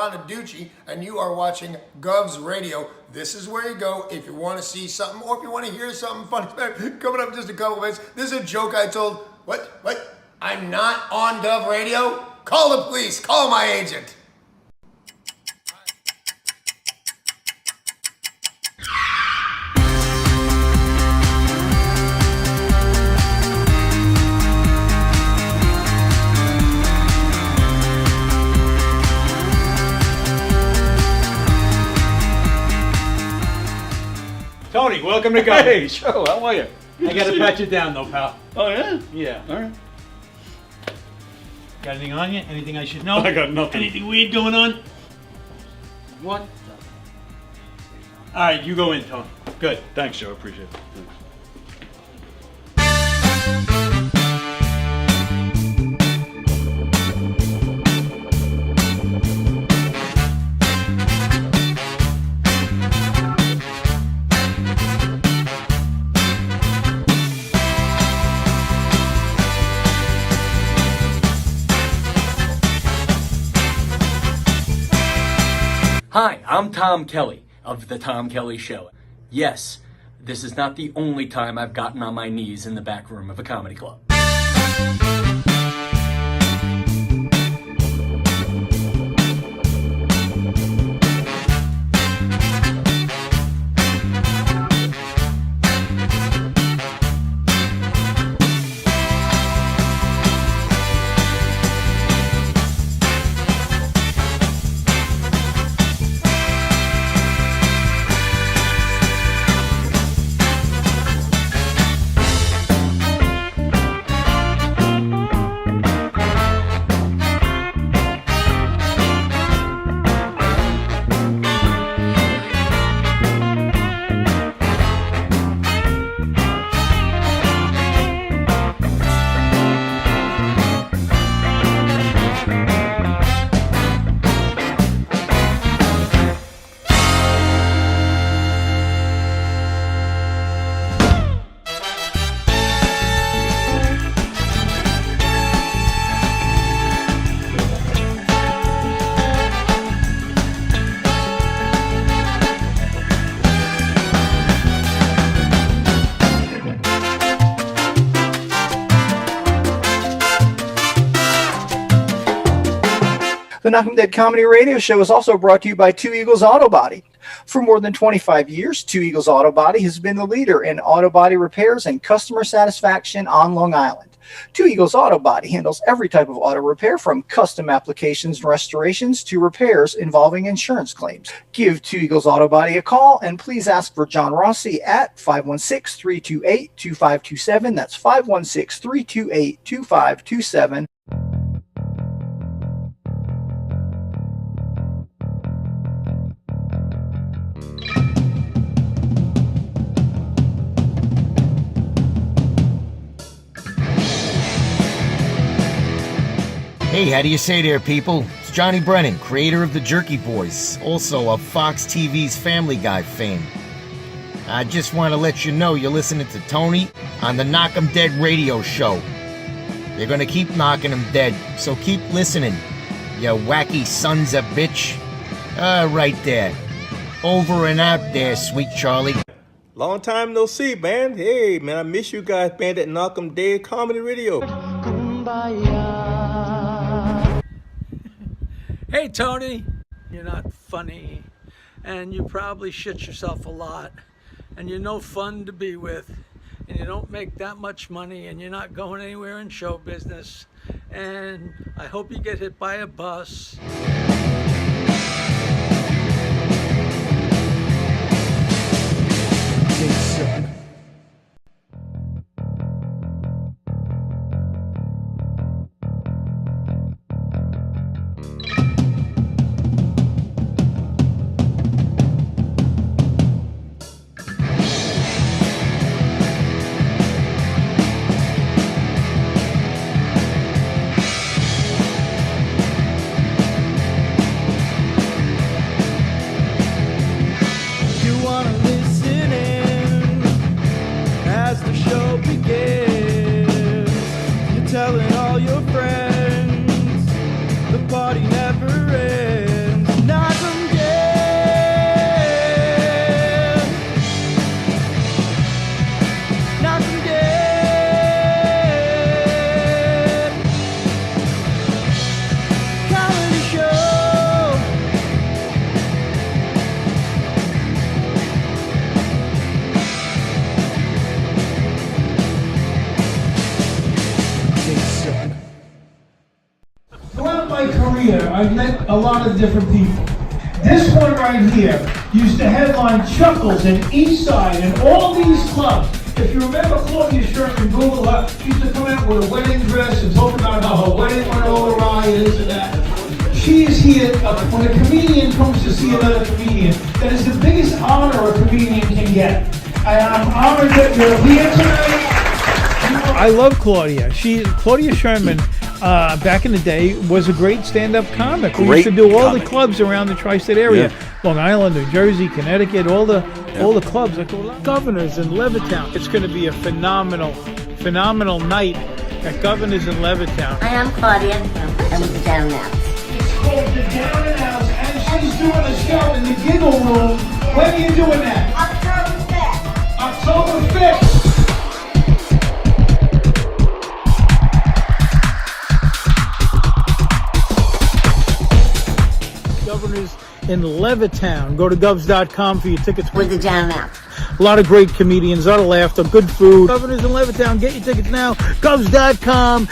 Bonaducci, and you are watching Gov's Radio. This is where you go if you want to see something or if you want to hear something funny. Coming up in just a couple minutes. This is a joke I told. What? I'm not on Gov Radio? Call the police. Call my agent. Tony, welcome to Go. Hey, Joe, how are you? I gotta pat you down though, pal. Oh, yeah? Yeah. All right. Got anything on you? Anything I should know? I got nothing. Anything weird going on? What? Alright, you go in, Tony. Good. Thanks, Joe. Appreciate it. Thanks. Hi, I'm Tom Kelly of The Tom Kelly Show. Yes, this is not the only time I've gotten on my knees in the back room of a comedy club. The Knockem Dead Comedy Radio Show is also brought to you by Two Eagles Auto Body. For more than 25 years, Two Eagles Auto Body has been the leader in auto body repairs and customer satisfaction on Long Island. Two Eagles Auto Body handles every type of auto repair from custom applications and restorations to repairs involving insurance claims. Give Two Eagles Auto Body a call and please ask for John Rossi at 516-328-2527. That's 516-328-2527. Hey, how do you say there, people? It's Johnny Brennan, creator of the Jerky Boys, also of Fox TV's Family Guy fame. I just want to let you know you're listening to Tony on the Knockem Dead Radio Show. They're gonna keep knocking them dead, so keep listening, you wacky sons of bitch. Right there. Over and out there, sweet Charlie. Long time no see, man. Hey, man, I miss you guys, man, at Knockem Dead Comedy Radio. Hey Tony, you're not funny, and you probably shit yourself a lot, and you're no fun to be with, and you don't make that much money, and you're not going anywhere in show business, and I hope you get hit by a bus. I've met a lot of different people. This one right here used to headline Chuckles and Eastside and all these clubs. If you remember Claudia Scharen, Google her, she used to come out with a wedding dress and talk about how her wedding went all awry and this and that. She is here, when a comedian comes to see another comedian, that is the biggest honor a comedian can get. And I'm honored that you're here tonight. I love Claudia. Claudia Sherman, back in the day, was a great stand-up comic. We used to do all the clubs around the tri-state area, Long Island, New Jersey, Connecticut, all the clubs. Governors in Levittown. It's going to be a phenomenal night at Governors in Levittown. Hi, I'm Claudia. I'm with the Down Now. It's called the Down and House, and she's doing a show in the Giggle Room. When are you doing that? October 5th. Governors in Levittown. Go to govs.com for your tickets. With the Down Now. A lot of great comedians, a lot of laughter, good food. Governors in Levittown. Get your tickets now. govs.com.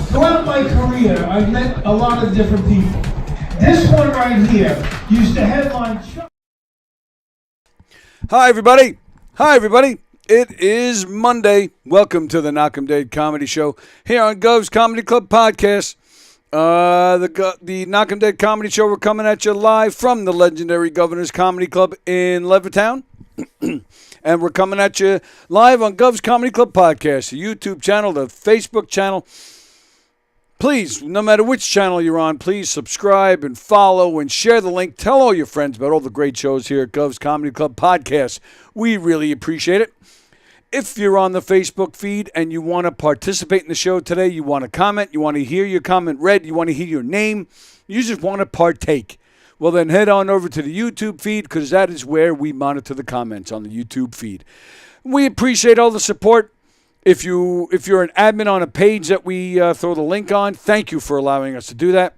Throughout my career, I've met a lot of different people. This one right here used to headline. Hi, everybody. It is Monday. Welcome to the Knockem Day Comedy Show here on Gov's Comedy Club Podcast. The Knockem Day Comedy Show, we're coming at you live from the legendary Governor's Comedy Club in Levittown. And we're coming at you live on Gov's Comedy Club Podcast, the YouTube channel, the Facebook channel. Please, no matter which channel you're on, please subscribe and follow and share the link. Tell all your friends about all the great shows here at Gov's Comedy Club Podcast. We really appreciate it. If you're on the Facebook feed and you want to participate in the show today, you want to comment, you want to hear your comment read, you want to hear your name, you just want to partake, well then head on over to the YouTube feed, because that is where we monitor the comments on the YouTube feed. We appreciate all the support. If you're an admin on a page that we throw the link on, thank you for allowing us to do that.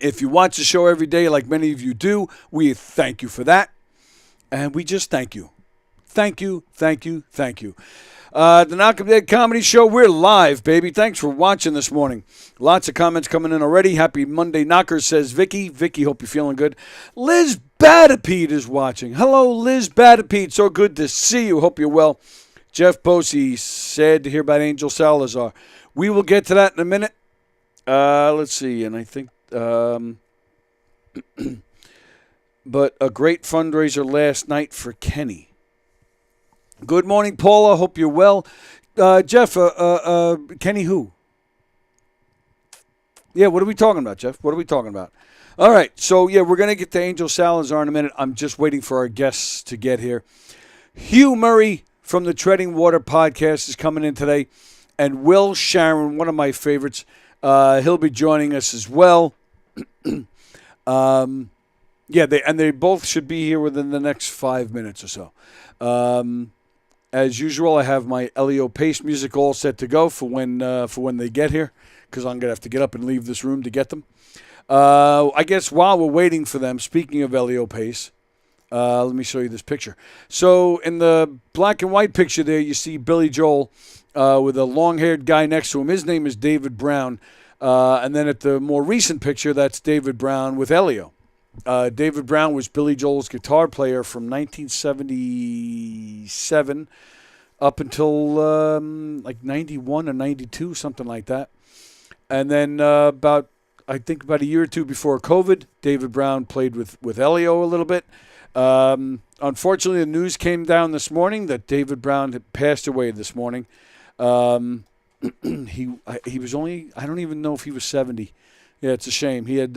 If you watch the show every day like many of you do, we thank you for that. And we just thank you. Thank you. The Knockem Day Comedy Show, we're live, baby. Thanks for watching this morning. Lots of comments coming in already. Happy Monday Knocker, says Vicky. Vicky, hope you're feeling good. Liz Badapede is watching. Hello, Liz Badapede. So good to see you. Hope you're well. Jeff Bosey, sad to hear about Angel Salazar. We will get to that in a minute. Let's see, and I think, but a great fundraiser last night for Kenny. Good morning, Paula. Hope you're well. Jeff, Kenny who? Yeah, what are we talking about, Jeff? What are we talking about? All right, so yeah, we're going to get to Angel Salazar in a minute. I'm just waiting for our guests to get here. Hugh Murray from the Treading Water podcast is coming in today, and Will Scharen, one of my favorites, he'll be joining us as well. They both should be here within the next 5 minutes or so. As usual, I have my Elio Pace music all set to go for when they get here, because I'm gonna have to get up and leave this room to get them. I guess while we're waiting for them, speaking of Elio Pace. Let me show you this picture. So in the black and white picture there, you see Billy Joel with a long-haired guy next to him. His name is David Brown. And then at the more recent picture, that's David Brown with Elio. David Brown was Billy Joel's guitar player from 1977 up until like 91 or 92, something like that. And then about a year or two before COVID, David Brown played with Elio a little bit. Unfortunately, the news came down this morning that David Brown had passed away this morning. He was only, I don't even know if he was 70. Yeah, it's a shame. He had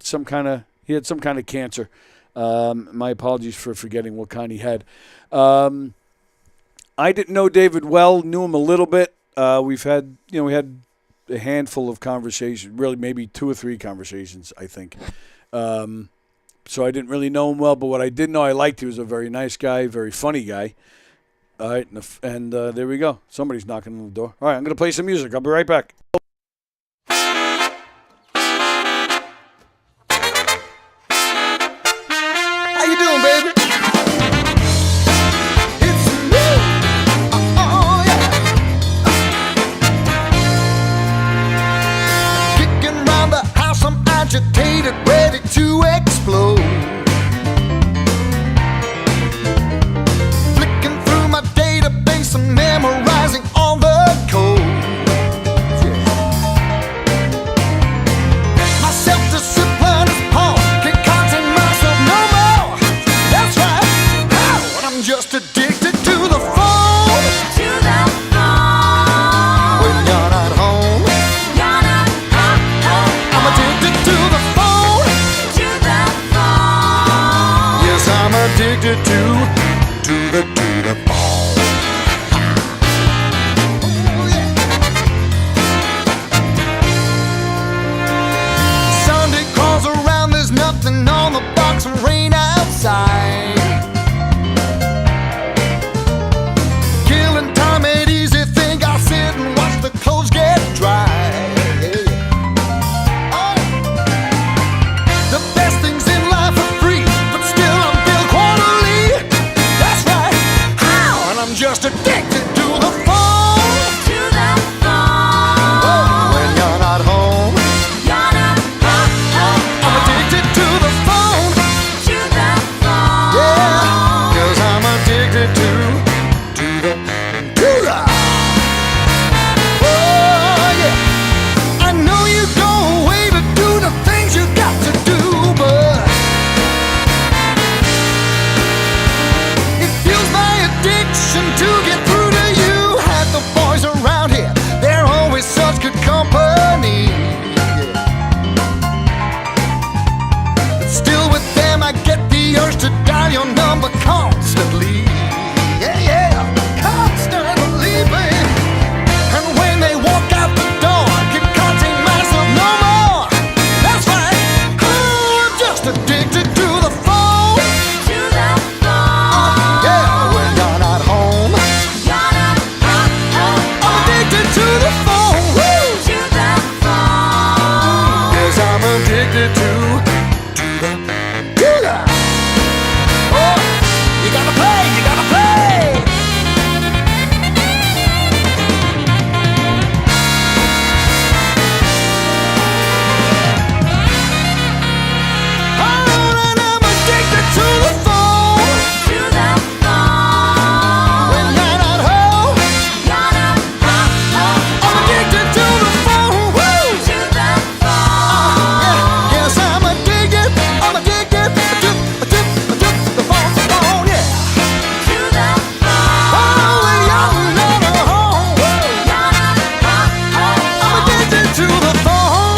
some kind of cancer. My apologies for forgetting what kind he had. I didn't know David well, knew him a little bit. We had a handful of conversations, really maybe 2 or 3 conversations, I think. So I didn't really know him well, but what I did know I liked, he was a very nice guy, very funny guy. All right, and there we go. Somebody's knocking on the door. All right, I'm going to play some music. I'll be right back. I'm just addicted to the phone. To the phone. When you're not home, You're not home. I'm addicted to the phone. To the phone. Yes, I'm addicted to the phone. Sunday calls around, there's nothing on the box and rain outside. Killing time ain't easy, think I'll sit and watch the clothes get dry. Oh. The best things in life are free, but still I'm billed quarterly. That's right. How? And I'm just addicted to the phone. To the phone. Oh, when you're not home, You're not home. I'm addicted to the phone. To the phone. Yeah, 'cause I'm addicted to the oh yeah. I know you go away to do the things you got to do, but it fuels my addiction to get through to you. Half the boys around here, they're always such good company. But still with them I get the urge to dial your number constantly. Yeah, yeah, constantly, babe. And when they walk out the door, I can't take myself no more. That's right. Oh, I'm just addicted to the phone. To the phone. Yeah, when you're not home, You're not home. I'm addicted to the phone. Woo! To the phone. Yes, I'm addicted to the oh, you gotta play, you gotta play. Oh, and I'm addicted to the phone. To the phone. When you're not home, You're not home. I'm addicted to the phone. Woo! To the phone. Yeah, yes, I'm addicted to the phone, yeah. To the phone. Oh, when you're not home, You're not home. I'm addicted to the phone.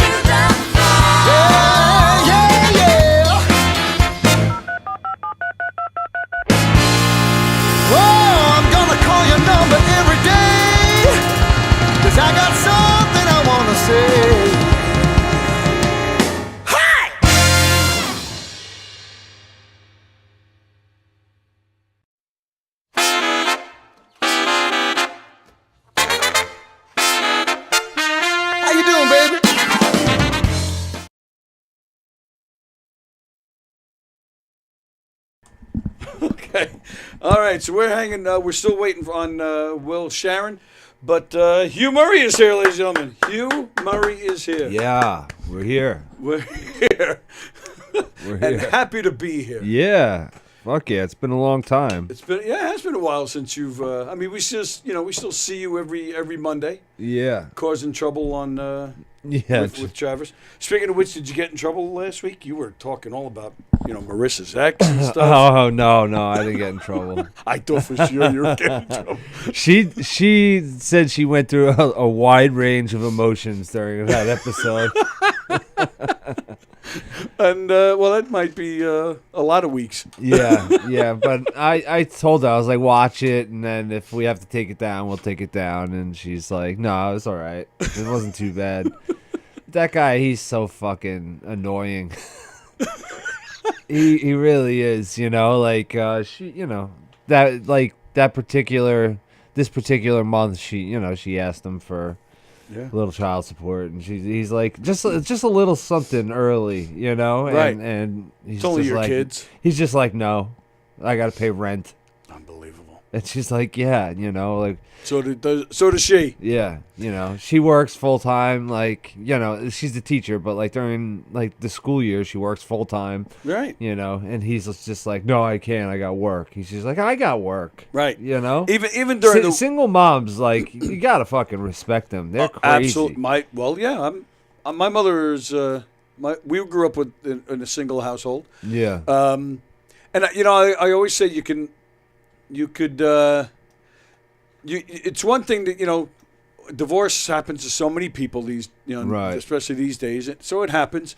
To the phone. Yeah, yeah, yeah. Oh, I'm gonna call your number every day, 'cause I got something I wanna say. Hi! How you doing, baby? Okay. All right. So we're hanging. We're still waiting on Will Scharen, but Hugh Murray is here, ladies and gentlemen. Hugh Murray is here. Yeah, we're here. We're here. We're And here. happy to be here. Yeah. Fuck yeah, it's been a long time. It has been a while since you've. I mean, we still see you every Monday, Yeah. causing trouble on Yeah. with Travis. Speaking of which, did you get in trouble last week? You were talking all about Marissa's ex and stuff. Oh no, I didn't get in trouble. I thought for sure you were getting in trouble. She said she went through a wide range of emotions during that episode. And well, that might be a lot of weeks. Yeah, but I told her, I was like, watch it, and then if we have to take it down, we'll take it down. And she's like, no, it's all right. It wasn't too bad. That guy, he's so fucking annoying. He really is, like this particular month she asked him for a little child support, and he's like just a little something early, Right. and he's It's only just your like, kids. He's just like, no, I gotta pay rent. Unbelievable. And she's like, yeah, like. So does she. Yeah, she works full time. Like, she's a teacher, but like during like the school year, she works full time. Right. And he's just like, no, I can't. I got work. He's just like, I got work. Right. Even during the single moms, like you gotta fucking respect them. They're crazy. Absolutely. My mother's. We grew up in a single household. Yeah. And I always say you can you could. It's one thing that divorce happens to so many people Right. especially these days. So it happens.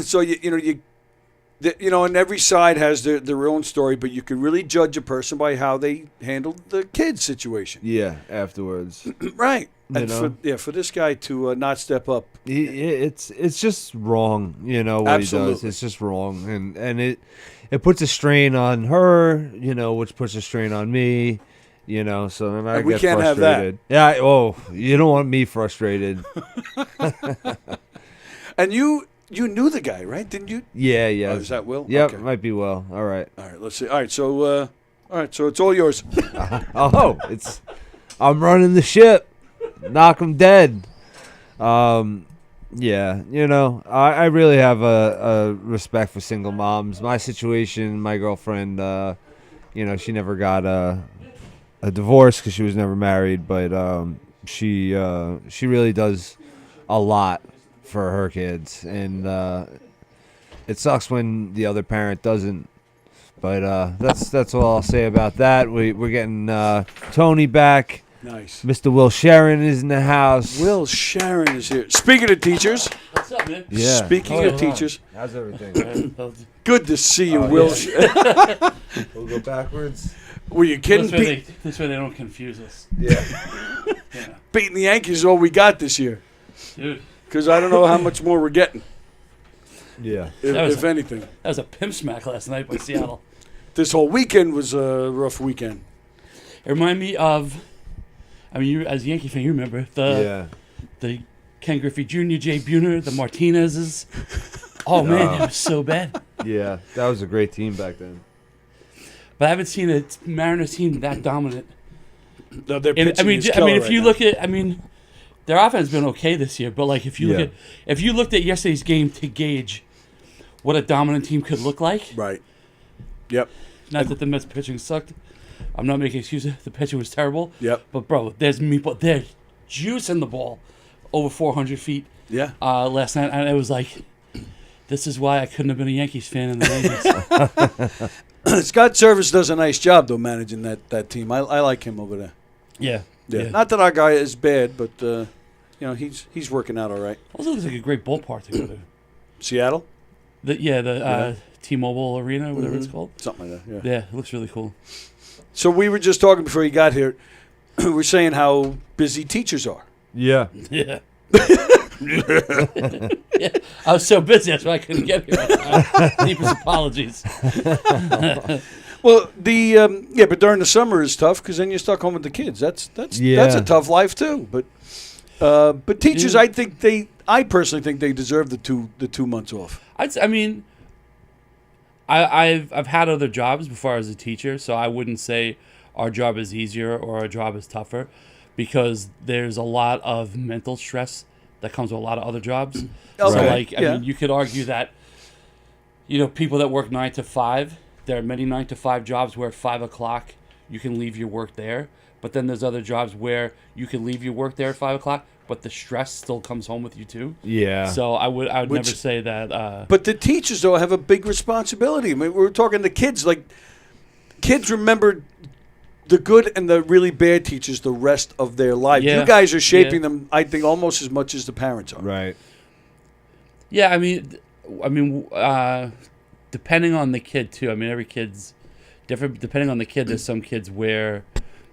So and every side has their own story, but you can really judge a person by how they handle the kids situation. Yeah, afterwards. Right. You And know? for this guy to not step up. It's just wrong, what he does. Absolutely. It's just wrong, and it puts a strain on her, which puts a strain on me, So then I And we get can't have that. frustrated. Yeah. Oh, you don't want me frustrated. And you knew the guy, right? Didn't you? Yeah. Oh, is that Will? Yep, Okay. might be Will. All right. All right. Let's see. All right. So it's all yours. Oh, I'm running the ship. Knock 'em dead. Yeah, I really have a respect for single moms. My situation, my girlfriend, she never got a divorce because she was never married, but she really does a lot for her kids, and it sucks when the other parent doesn't. But that's all I'll say about that. We're getting Tony back. Nice. Mr. Will Scharen is in the house. Will Scharen is here. Speaking of teachers. What's up, man? Yeah. Speaking of teachers. How's everything? Good to see you, Will. We'll go backwards. Were you kidding? This way they don't confuse us. Yeah. Beating the Yankees is all we got this year. Dude. Because I don't know how much more we're getting. Yeah. If anything. That was a pimp smack last night by Seattle. This whole weekend was a rough weekend. It reminded me of, you as a Yankee fan, you remember the Ken Griffey Jr., Jay Buhner, the Martinezes. Oh man, that was so bad. Yeah, that was a great team back then. But I haven't seen a Mariners team that dominant. No, their And, pitching is if killer you right now. look at, their offense has been okay this year. But like, if you looked at yesterday's game to gauge what a dominant team could look like, Right. Yep. not that the Mets pitching sucked. I'm not making excuses. The pitching was terrible. Yep. But bro, there's juice in the ball over 400 feet. Yeah. Last night, and it was like, this is why I couldn't have been a Yankees fan in the 90s. Scott Service does a nice job, though, managing that team. I like him over there. Yeah. Not that our guy is bad, but he's working out all right. Also looks like a great ballpark to go to. Seattle? The T-Mobile Arena, whatever it's called. Something like that, Yeah, it looks really cool. So we were just talking before you got here. We're saying how busy teachers are. Yeah. Yeah. Yeah. I was so busy, that's why I couldn't get here. Deepest apologies. Well, but during the summer is tough because then you're stuck home with the kids. That's a tough life too. But teachers, I personally think they deserve the 2 months off. I've had other jobs before I was a teacher, so I wouldn't say our job is easier or our job is tougher, because there's a lot of mental stress that comes with a lot of other jobs. Okay. So I mean, you could argue that, people that work 9 to 5, there are many 9 to 5 jobs where at 5 o'clock you can leave your work there, but then there's other jobs where you can leave your work there at 5 o'clock, but the stress still comes home with you too. Yeah. So I would never say that. But the teachers, though, have a big responsibility. I mean, we were talking to kids. Like, kids remember the good and the really bad teachers the rest of their life. Yeah. You guys are shaping them, I think, almost as much as the parents are. Right. Yeah, I mean, depending on the kid too. I mean, every kid's different. Depending on the kid, there's some kids where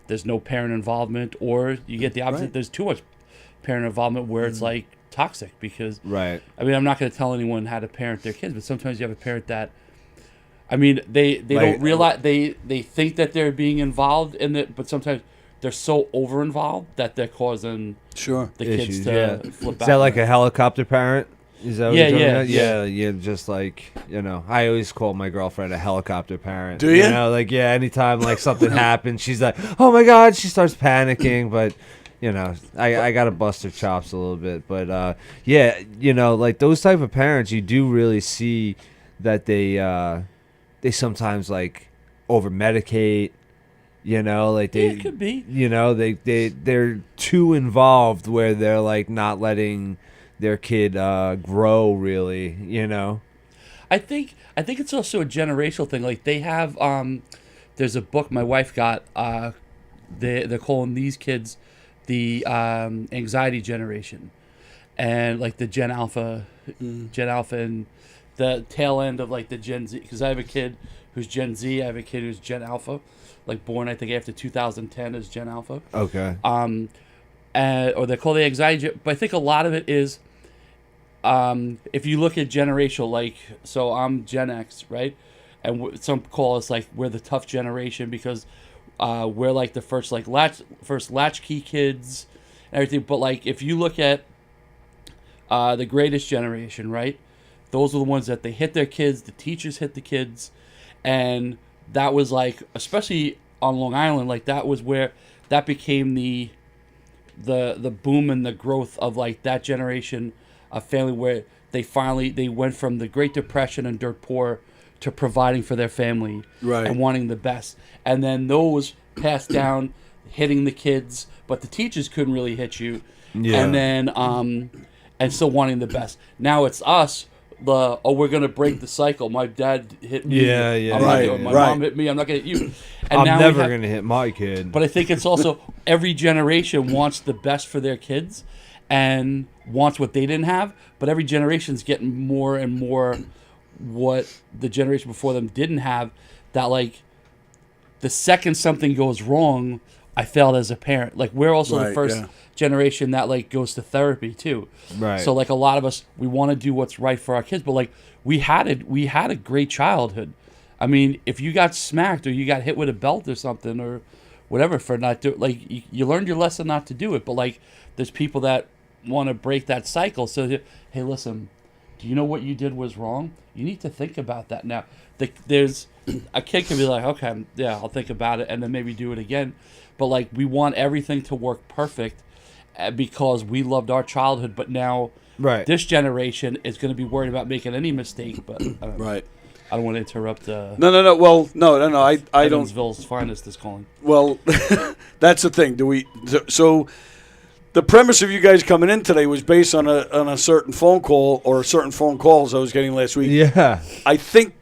there's no parent involvement, or you get the opposite. Right. There's too much parent involvement where it's like toxic. Because Right. I mean, I'm not going to tell anyone how to parent their kids, but sometimes you have a parent that, I mean, they don't realize they think that they're being involved in it, but sometimes they're so over involved that they're causing the kids to flip back. Is that like a helicopter parent? Is that what Yeah, you're talking yeah, about? yeah. Yeah, just like, I always call my girlfriend a helicopter parent. Do you? Anytime like something happens, she's like, oh my God, she starts panicking, but I got to bust her chops a little bit. But like those type of parents, you do really see that they sometimes like over medicate. Like they it could be. They're too involved where they're like not letting their kid grow really. I think it's also a generational thing. Like they have there's a book my wife got. They're calling these kids the anxiety generation, and like the Gen Alpha, and the tail end of like the Gen Z. Because I have a kid who's Gen Z. I have a kid who's Gen Alpha, like born I think after 2010 is Gen Alpha. Okay. Or they call the anxiety. But I think a lot of it is, if you look at generational, like so I'm Gen X, right? And some call us like we're the tough generation because we're like the first latchkey kids and everything. But like if you look at the greatest generation, right? Those are the ones that they hit their kids. The teachers hit the kids, and that was like, especially on Long Island, like that was where that became the boom and the growth of like that generation of family where they went from the Great Depression and dirt poor to providing for their family and wanting the best. And then those passed down, hitting the kids, but the teachers couldn't really hit you. Yeah. And then and still wanting the best. Now it's us. We're gonna break the cycle. My dad hit me. Yeah. My mom hit me. I'm not gonna hit you. And I'm now never gonna hit my kid. But I think it's also every generation wants the best for their kids and wants what they didn't have. But every generation's getting more and more what the generation before them didn't have. That like the second something goes wrong, I failed as a parent. Like we're also the first generation that like goes to therapy too. Right. So like a lot of us, we want to do what's right for our kids, but like we had a great childhood. I mean, if you got smacked or you got hit with a belt or something or whatever for not do like you learned your lesson not to do it. But like there's people that want to break that cycle. So hey, listen, do you know what you did was wrong? You need to think about that now. There's a kid can be like, okay, yeah, I'll think about it and then maybe do it again. But like we want everything to work perfect because we loved our childhood. But now this generation is going to be worried about making any mistake. But I don't want to interrupt. No. Well, no. I don't. Evansville's finest is calling. Well, that's the thing. So the premise of you guys coming in today was based on a certain phone call or certain phone calls I was getting last week. Yeah. I think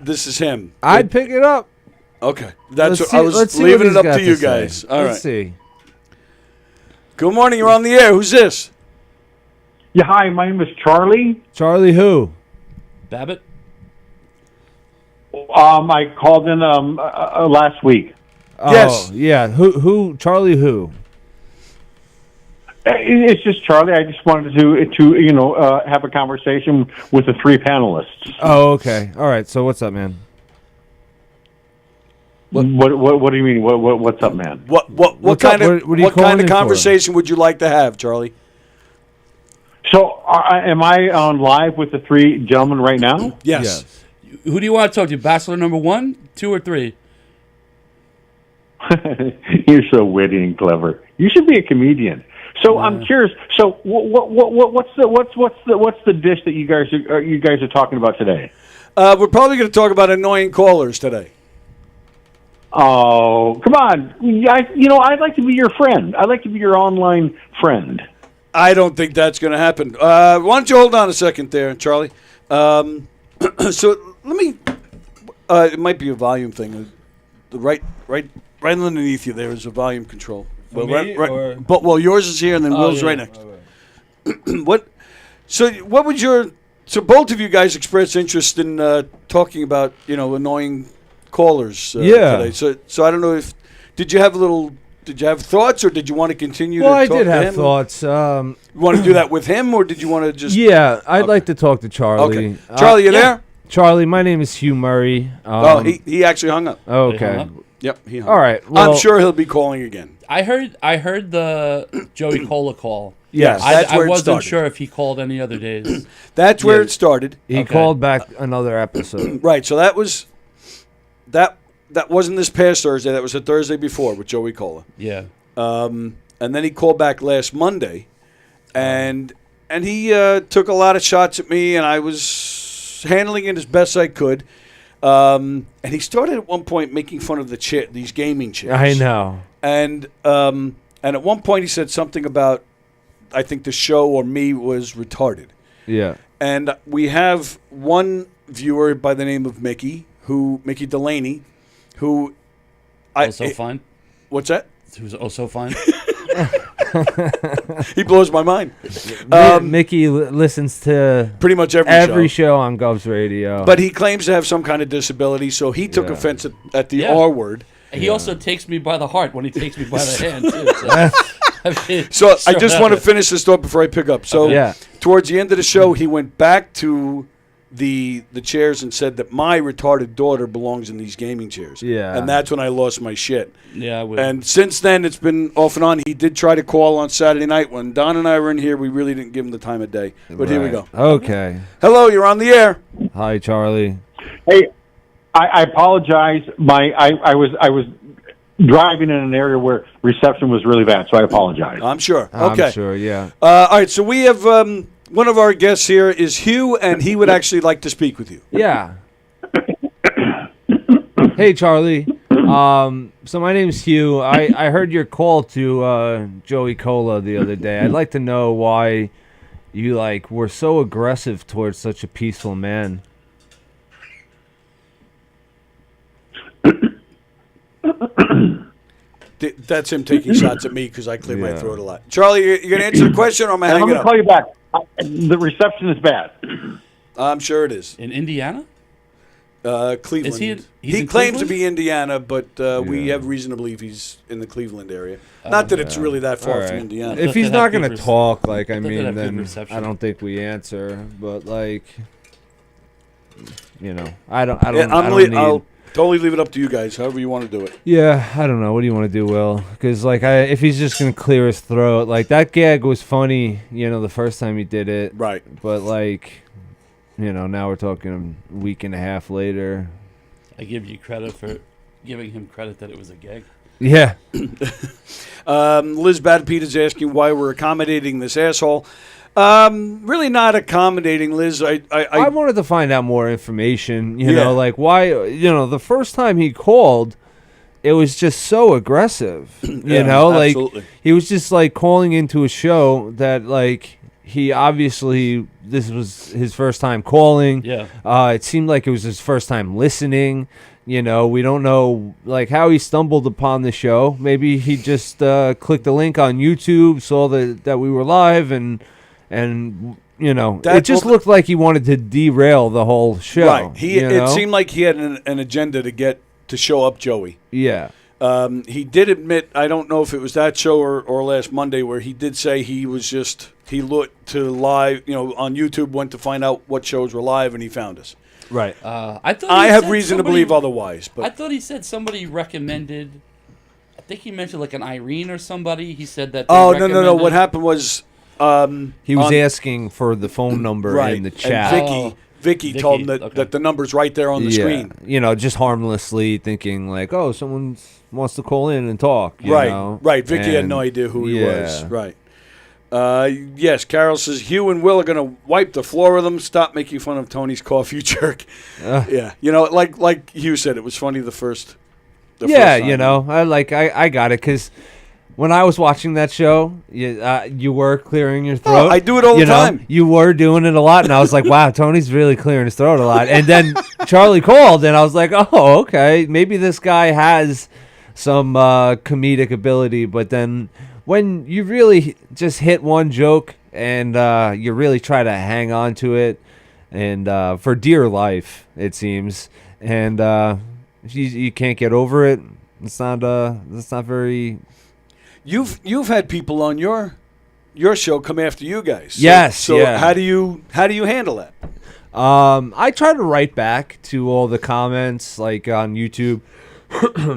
this is him. I'd pick it up. Okay. I was leaving it up to you guys. All right. Let's see. Good morning. You're on the air. Who's this? Yeah, hi. My name is Charlie. Charlie who? Babbitt? I called in last week. Oh, yes. Yeah. Who? Charlie who? It's just Charlie. I just wanted to have a conversation with the three panelists. Oh, okay. All right. So what's up, man? What do you mean? What's up, man? What kind of conversation would you like to have, Charlie? So, am I on live with the three gentlemen right now? Yes. Who do you want to talk to? Bachelor number 1, 2, or 3? You're so witty and clever. You should be a comedian. So I'm curious. So what's the dish that you guys are talking about today? We're probably going to talk about annoying callers today. Oh, come on! I'd like to be your friend. I'd like to be your online friend. I don't think that's going to happen. Why don't you hold on a second there, Charlie? So let me. It might be a volume thing. Right underneath you there is a volume control. Well, yours is here, and then Will's right next. What? So would your? So both of you guys expressed interest in talking about annoying callers today. So I don't know if did you have thoughts or did you want to continue? Well, to I talk did to have him? thoughts. You want to do that with him, or did you want to just? Yeah, I'd like to talk to Charlie. Okay, Charlie, you there? Charlie, my name is Hugh Murray. He actually hung up. Oh, okay. Yep, he hung All right. up. I'm sure he'll be calling again. I heard the Joey Cola call. Yes, I where it wasn't started. sure if he called any other days. That's where it started. He called back another episode. Right. So that wasn't this past Thursday. That was the Thursday before with Joey Cola. Yeah. And then he called back last Monday, and he took a lot of shots at me, and I was handling it as best I could. And he started at one point making fun of these gaming chairs. I know. And at one point he said something about, I think the show or me was retarded. Yeah. And we have one viewer by the name of Mickey Delaney, who fine. What's that? Who's also fine. He blows my mind. Mickey listens to pretty much every show on Gov's Radio. But he claims to have some kind of disability, so he took offense at the R word. He also takes me by the heart when he takes me by the hand, too. So I just want to finish this thought before I pick up. So towards the end of the show, he went back to the chairs and said that my retarded daughter belongs in these gaming chairs. Yeah. And that's when I lost my shit. Yeah, and since then, it's been off and on. He did try to call on Saturday night. When Don and I were in here, we really didn't give him the time of day. But here we go. Okay. Hello, you're on the air. Hi, Charlie. Hey, I apologize. I was driving in an area where reception was really bad, so I apologize. I'm sure. Okay. I'm sure, yeah. All right, so we have one of our guests here is Hugh, and he would actually like to speak with you. Yeah. Hey, Charlie. So my name's Hugh. I heard your call to Joey Cola the other day. I'd like to know why you were so aggressive towards such a peaceful man. That's him taking shots at me because I clear my throat a lot. Charlie, you're going to answer the question, or am I hanging I'm going up? to call you back. The reception is bad. I'm sure it is. In Indiana? Cleveland. Is he he in claims Cleveland? to be Indiana, but we have reason to believe he's in the Cleveland area. Not that it's really that far from Indiana. If he's not going to talk, I they'd mean, have good then reception. I don't think we answer. But I don't need. I'll totally leave it up to you guys, however you want to do it. Yeah, I don't know. What do you want to do, Will? Because if he's just gonna clear his throat, that gag was funny, the first time he did it. Right. But now we're talking a week and a half later. I give you credit for giving him credit that it was a gag. Yeah. Liz Badpete is asking why we're accommodating this asshole. Really not accommodating, Liz. I wanted to find out more information. Yeah. Why? The first time he called, it was just so aggressive. Absolutely. He was just calling into a show that he obviously this was his first time calling. Yeah. It seemed like it was his first time listening. We don't know how he stumbled upon the show. Maybe he just clicked a link on YouTube, saw that we were live, and it just looked like he wanted to derail the whole show. Right. It seemed like he had an agenda to show up Joey. Yeah. He did admit, I don't know if it was that show or last Monday, where he did say he looked to live, on YouTube, went to find out what shows were live, and he found us. Right. I have reason to believe otherwise. But I thought he said somebody recommended. I think he mentioned an Irene or somebody. He said that. No. What happened was he was asking for the phone number in the chat. And Vicky told him that the number's right there on the screen. Just harmlessly thinking someone wants to call in and talk. Right. Vicky had no idea who he was. Right. Yes, Carol says Hugh and Will are going to wipe the floor with them. Stop making fun of Tony's cough, you jerk. Yeah, like Hugh said, it was funny the first. First time. I got it because when I was watching that show, you were clearing your throat. I do it all the time. You were doing it a lot, and I was like, wow, Tony's really clearing his throat a lot. And then Charlie called, and I was like, oh, okay, maybe this guy has some comedic ability, but then when you really just hit one joke and you really try to hang on to it, and for dear life, it seems, and you can't get over it. It's not very. You've had people on your show come after you guys. Yes. So how do you handle that? I try to write back to all the comments on YouTube.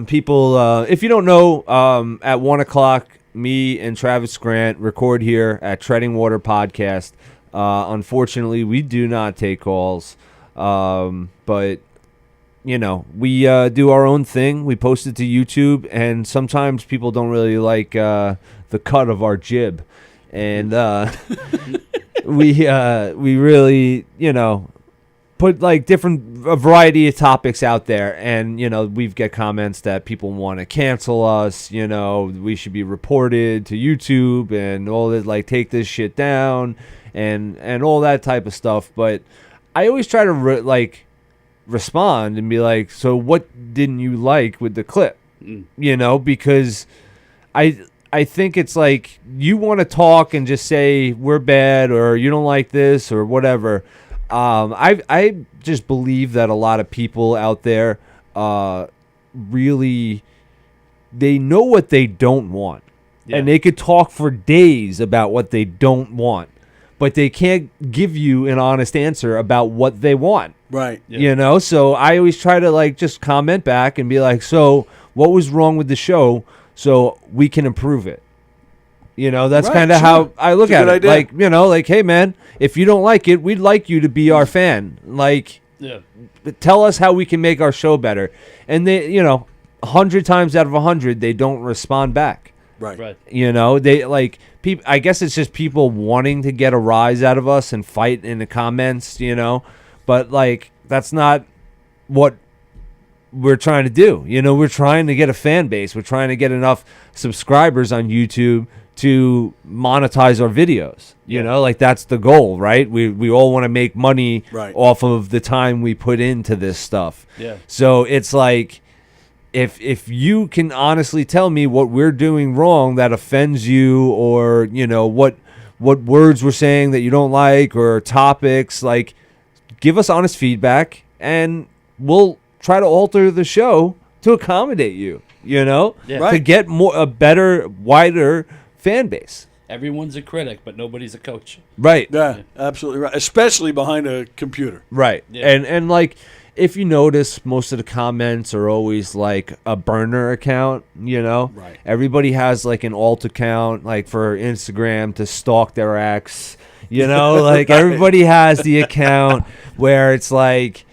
People, if you don't know, at 1:00. Me and Travis Grant record here at Treading Water Podcast. Unfortunately, we do not take calls, but we do our own thing. We post it to YouTube, and sometimes people don't really like the cut of our jib, and we really put a variety of topics out there, and we've got comments that people want to cancel us, we should be reported to YouTube and all that, take this shit down and all that type of stuff. But I always try to respond and be like, so what didn't you like with the clip? You know, because I think it's like you want to talk and just say we're bad or you don't like this or whatever. I just believe that a lot of people out there really, they know what they don't want. Yeah. And they could talk for days about what they don't want, but they can't give you an honest answer about what they want. Right. You know, so I always try to like just comment back and be like, so what was wrong with the show so we can improve it? You know, that's Right, kind of sure. how I look It's a at good it. idea. Like, you know, like, hey, man, if you don't like it, we'd like you to be our fan. Like, Yeah. tell us how we can make our show better. And they, you know, 100 times out of 100, they don't respond back. Right. Right. You know, they like people. I guess it's just people wanting to get a rise out of us and fight in the comments. You know, but like that's not what we're trying to do. You know, we're trying to get a fan base. We're trying to get enough subscribers on YouTube to monetize our videos. You know, like that's the goal, right? We all want to make money Right. off of the time we put into this stuff. Yeah. So it's like, if you can honestly tell me what we're doing wrong that offends you, or you know what words we're saying that you don't like, or topics, like give us honest feedback, and we'll try to alter the show to accommodate you. You know, Yeah. to get a better, wider fan base. Everyone's a critic, but nobody's a coach. Right. Yeah, absolutely right. Especially behind a computer. Right. Yeah. And like if you notice, most of the comments are always like a burner account, you know? Right. Everybody has like an alt account, like for Instagram to stalk their ex, you know? Like Right. everybody has the account where it's like,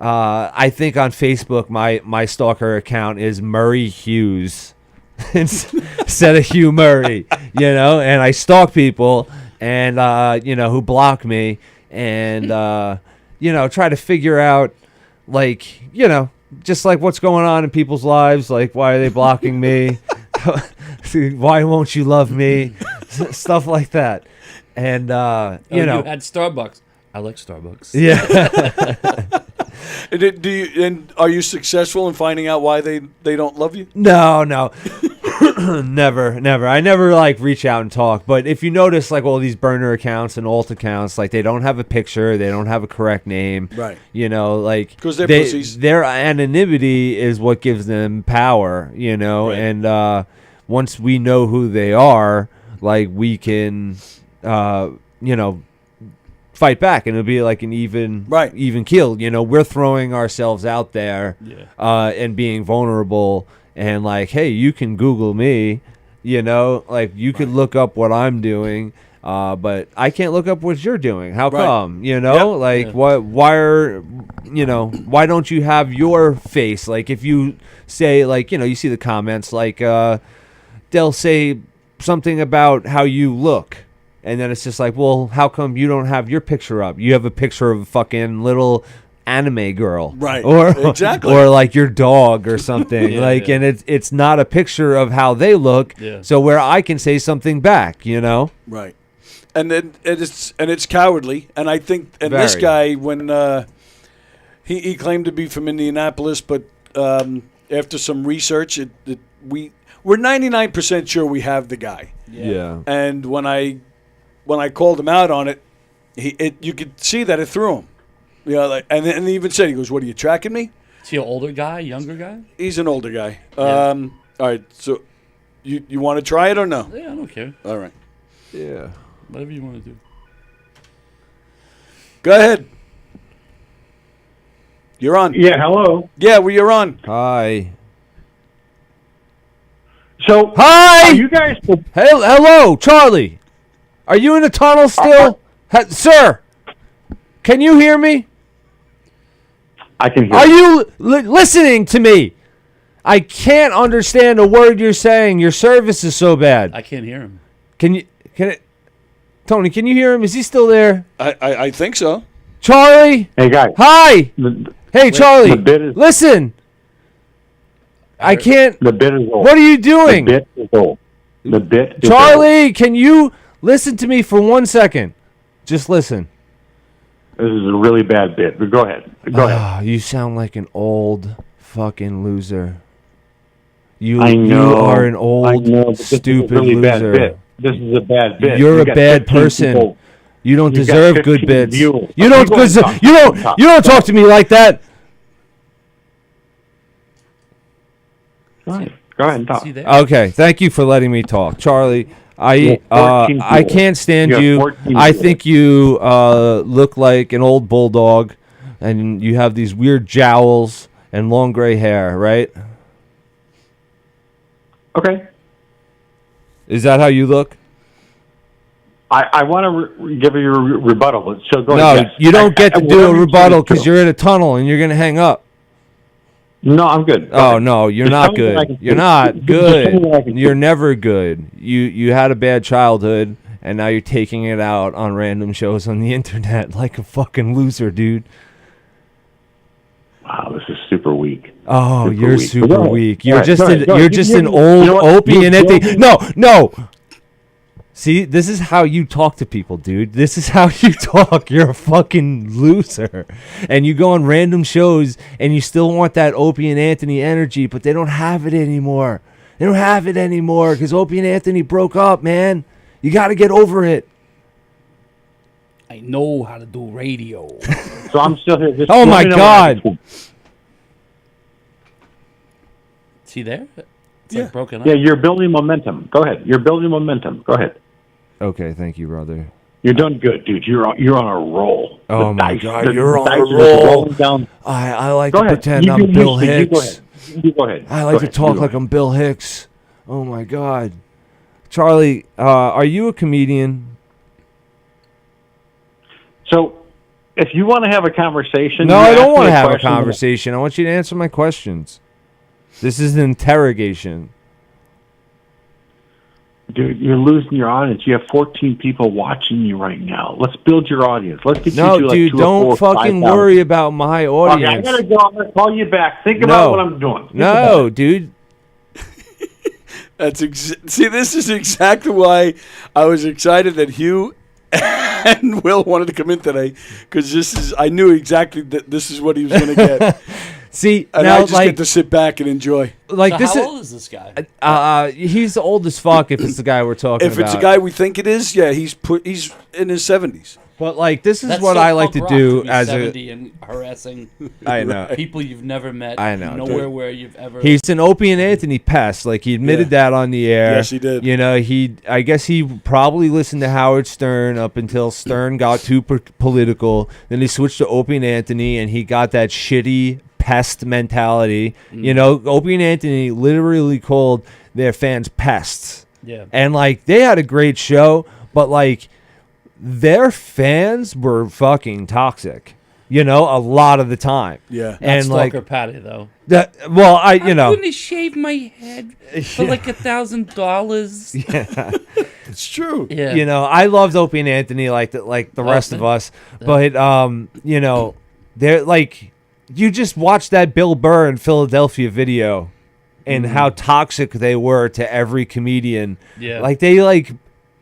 I think on Facebook, my stalker account is Murray Hughes instead of Hugh Murray, you know? And I stalk people and, you know, who block me and, you know, try to figure out, like, you know, just like what's going on in people's lives, like why are they blocking me? Why won't you love me? Stuff like that. And you know, you had Starbucks. I like Starbucks. yeah. Do you, and are you successful in finding out why they don't love you? No. never. I never like reach out and talk. But if you notice, like all these burner accounts and alt accounts, like they don't have a picture, they don't have a correct name. Right. You know, like 'Cause they're pussies. Their anonymity is what gives them power. You know, Right. and once we know who they are, like we can, you know, fight back, and it'll be like an even kill. You know, we're throwing ourselves out there, and being vulnerable, and like, hey, you can Google me, you know, like you could look up what I'm doing, but I can't look up what you're doing. How Right. come? You know, Yep. like why are, you know, why don't you have your face? Like if you say, like, you know, you see the comments, like they'll say something about how you look. And then it's just like, well, how come you don't have your picture up? You have a picture of a fucking little anime girl. Right. Or Exactly. or like your dog or something. Yeah, like yeah. and it's not a picture of how they look. Yeah. So where I can say something back, you know? Right. And then it's cowardly. And I think this Very. guy, when he claimed to be from Indianapolis, but after some research, we're 99% sure we have the guy. Yeah. And when I called him out on it, you could see that it threw him. You know, like, and he even said, he goes, "What, are you tracking me?" Is he an older guy, younger guy? He's an older guy. Yeah. All right, so you want to try it or no? Yeah, I don't care. All right. Yeah. Whatever you want to do. Go ahead. You're on. Yeah, hello. Yeah, well, you're on. Hi. So, Hi! are you guys? Hey, hello, Charlie. Are you in the tunnel still? Sir, can you hear me? I can hear. Are you listening to me? I can't understand a word you're saying. Your service is so bad. I can't hear him. Tony, can you hear him? Is he still there? I think so. Charlie? Hey, guys. Hi. Hey, Charlie. The bit is, Listen. I can't. the bit is old. What are you doing? The bit is old. The bit is Charlie, can you listen to me for 1 second? Just listen. This is a really bad bit, but go ahead. Go ahead. You sound like an old fucking loser. You I know. You are an I old, know, but this is a stupid really bad loser. bit. This is a bad bit. You're You a got bad 15 person. people. You don't You got deserve good 15 bits. views. You don't. Okay, go ahead, Tom. You don't talk to me like that. Go ahead. Go ahead and talk. Okay, thank you for letting me talk, Charlie. I 14 I people. can't stand You have you. 14 I people. think you look like an old bulldog, and you have these weird jowls and long gray hair, right? Okay. Is that how you look? I want to give you a rebuttal. So go No, ahead. Yes. you don't get to do a whatever you rebuttal choose to because you're in a tunnel and you're gonna hang up. No, I'm good. Go Oh ahead. no, you're Just not tell me what I good. can You're do. not Just tell me what I good. can You're do. never good. You had a bad childhood and now you're taking it out on random shows on the internet like a fucking loser, dude. Wow, this is super weak. Oh, Super you're weak. super Go ahead. weak. All You're right, just go ahead, an go you're ahead. just You- an you old know what? opie You're and empty. building- No. See, this is how you talk to people, dude. This is how you talk. You're a fucking loser. And you go on random shows and you still want that Opie and Anthony energy, but they don't have it anymore. They don't have it anymore because Opie and Anthony broke up, man. You got to get over it. I know how to do radio. So I'm still here. Just Oh let my me know when I can God. speak. See there? It's Yeah. like broken up. Yeah, you're building momentum. Go ahead. You're building momentum. Go ahead. Okay, thank you, brother. You're doing good, dude. You're on a roll. Oh The my dice- God, the you're on dice a are just roll. rolling down. I like Go to ahead. pretend You I'm can Bill speak. You go Hicks. ahead. You go ahead. I Go like to ahead. talk You go like ahead. I'm Bill Hicks. Oh my God. Charlie, are you a comedian? So, if you want to have a conversation, No, you I ask don't me want to have a question, conversation. I want you to answer my questions. This is an interrogation. Dude, you're losing your audience. You have 14 people watching you right now. Let's build your audience. Let's get No, you to like dude, 2 or don't 4 or fucking 5,000. worry about my audience. Okay, I gotta go. I'm gonna call you back. Think No. about what I'm doing. Think about No, it. dude. See, this is exactly why I was excited that Hugh and Will wanted to come in today, because I knew exactly that this is what he was going to get. See, and now, I just like- get to sit back and enjoy. Like So this how is old is this guy? he's old as fuck if it's the guy we're talking If about. it's a guy we think it is, yeah, he's in his 70s. But like this is That's what so I like punk to rock do be as 70 and harassing I know. people you've never met. I know, Nowhere dude. where you've ever. He's an Opie and Anthony pest. Like he admitted Yeah. that on the air. Yes, he did. You know, I guess he probably listened to Howard Stern up until Stern got too political. Then he switched to Opie and Anthony, and he got that shitty pest mentality. You know, Opie and Anthony literally called their fans pests. Yeah. And like they had a great show, but like their fans were fucking toxic. You know, a lot of the time. Yeah. Not And like Stalker Patty though. that. Well, you I'm know. gonna shave my head for like $1,000. Yeah. It's true. Yeah. You know, I loved Opie and Anthony like the rest of us, but you know, they're like you just watch that Bill Burr in Philadelphia video and how toxic they were to every comedian. Yeah. Like they like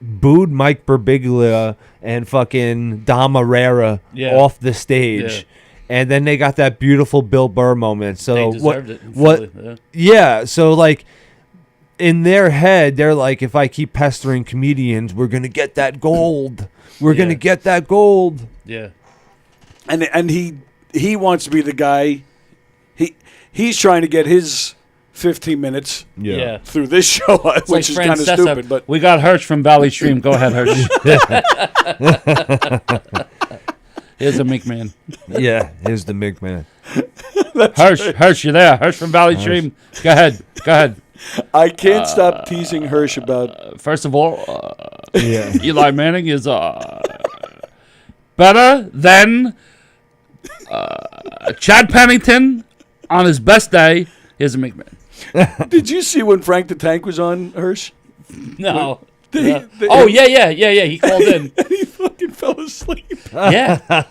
booed Mike Birbiglia and fucking Dom Herrera Yeah. off the stage. Yeah. And then they got that beautiful Bill Burr moment. So They what deserved it in what Philly, yeah, so like in their head, they're like, if I keep pestering comedians, we're gonna get that gold. We're gonna get that gold. Yeah. And he wants to be the guy. He's trying to get his 15 minutes Yeah. through this show, It's which is like kind of Francesa. stupid. But we got Hirsch from Valley Stream. Go ahead, Hirsch. Here's a meek man. Yeah, here's the big man. Hirsch, you there? Hirsch from Valley Stream. Go ahead. I can't stop teasing Hirsch about. First of all, Yeah. Eli Manning is better than Chad Pennington on his best day. Here's a meek man. Did you see when Frank the Tank was on, Hirsch? No. Did he- Oh yeah. He called in. And he fucking fell asleep. Yeah.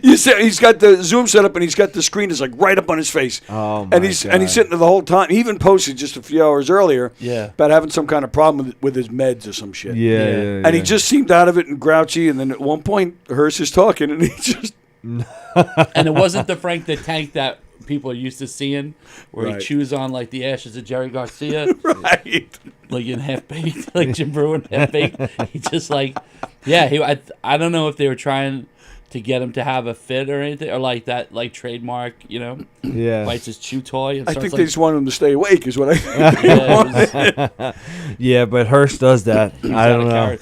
You said he's got the Zoom set up and he's got the screen is like right up on his face. Oh my and he's sitting there the whole time. He even posted just a few hours earlier about having some kind of problem with his meds or some shit. Yeah. And he just seemed out of it and grouchy. And then at one point, Hearst is talking and he just. And it wasn't the Frank the Tank that people are used to seeing, where Right. he chews on like the ashes of Jerry Garcia, right? Like in Half Baked, like Jim Brewer in Half Baked. He just like, yeah. I don't know if they were trying to get him to have a fit or anything, or like that, like trademark, you know? Yeah. Bites his chew toy. And I starts, think like, they just want him to stay awake, is what I think. Yeah, but Hirsch does that. I don't know.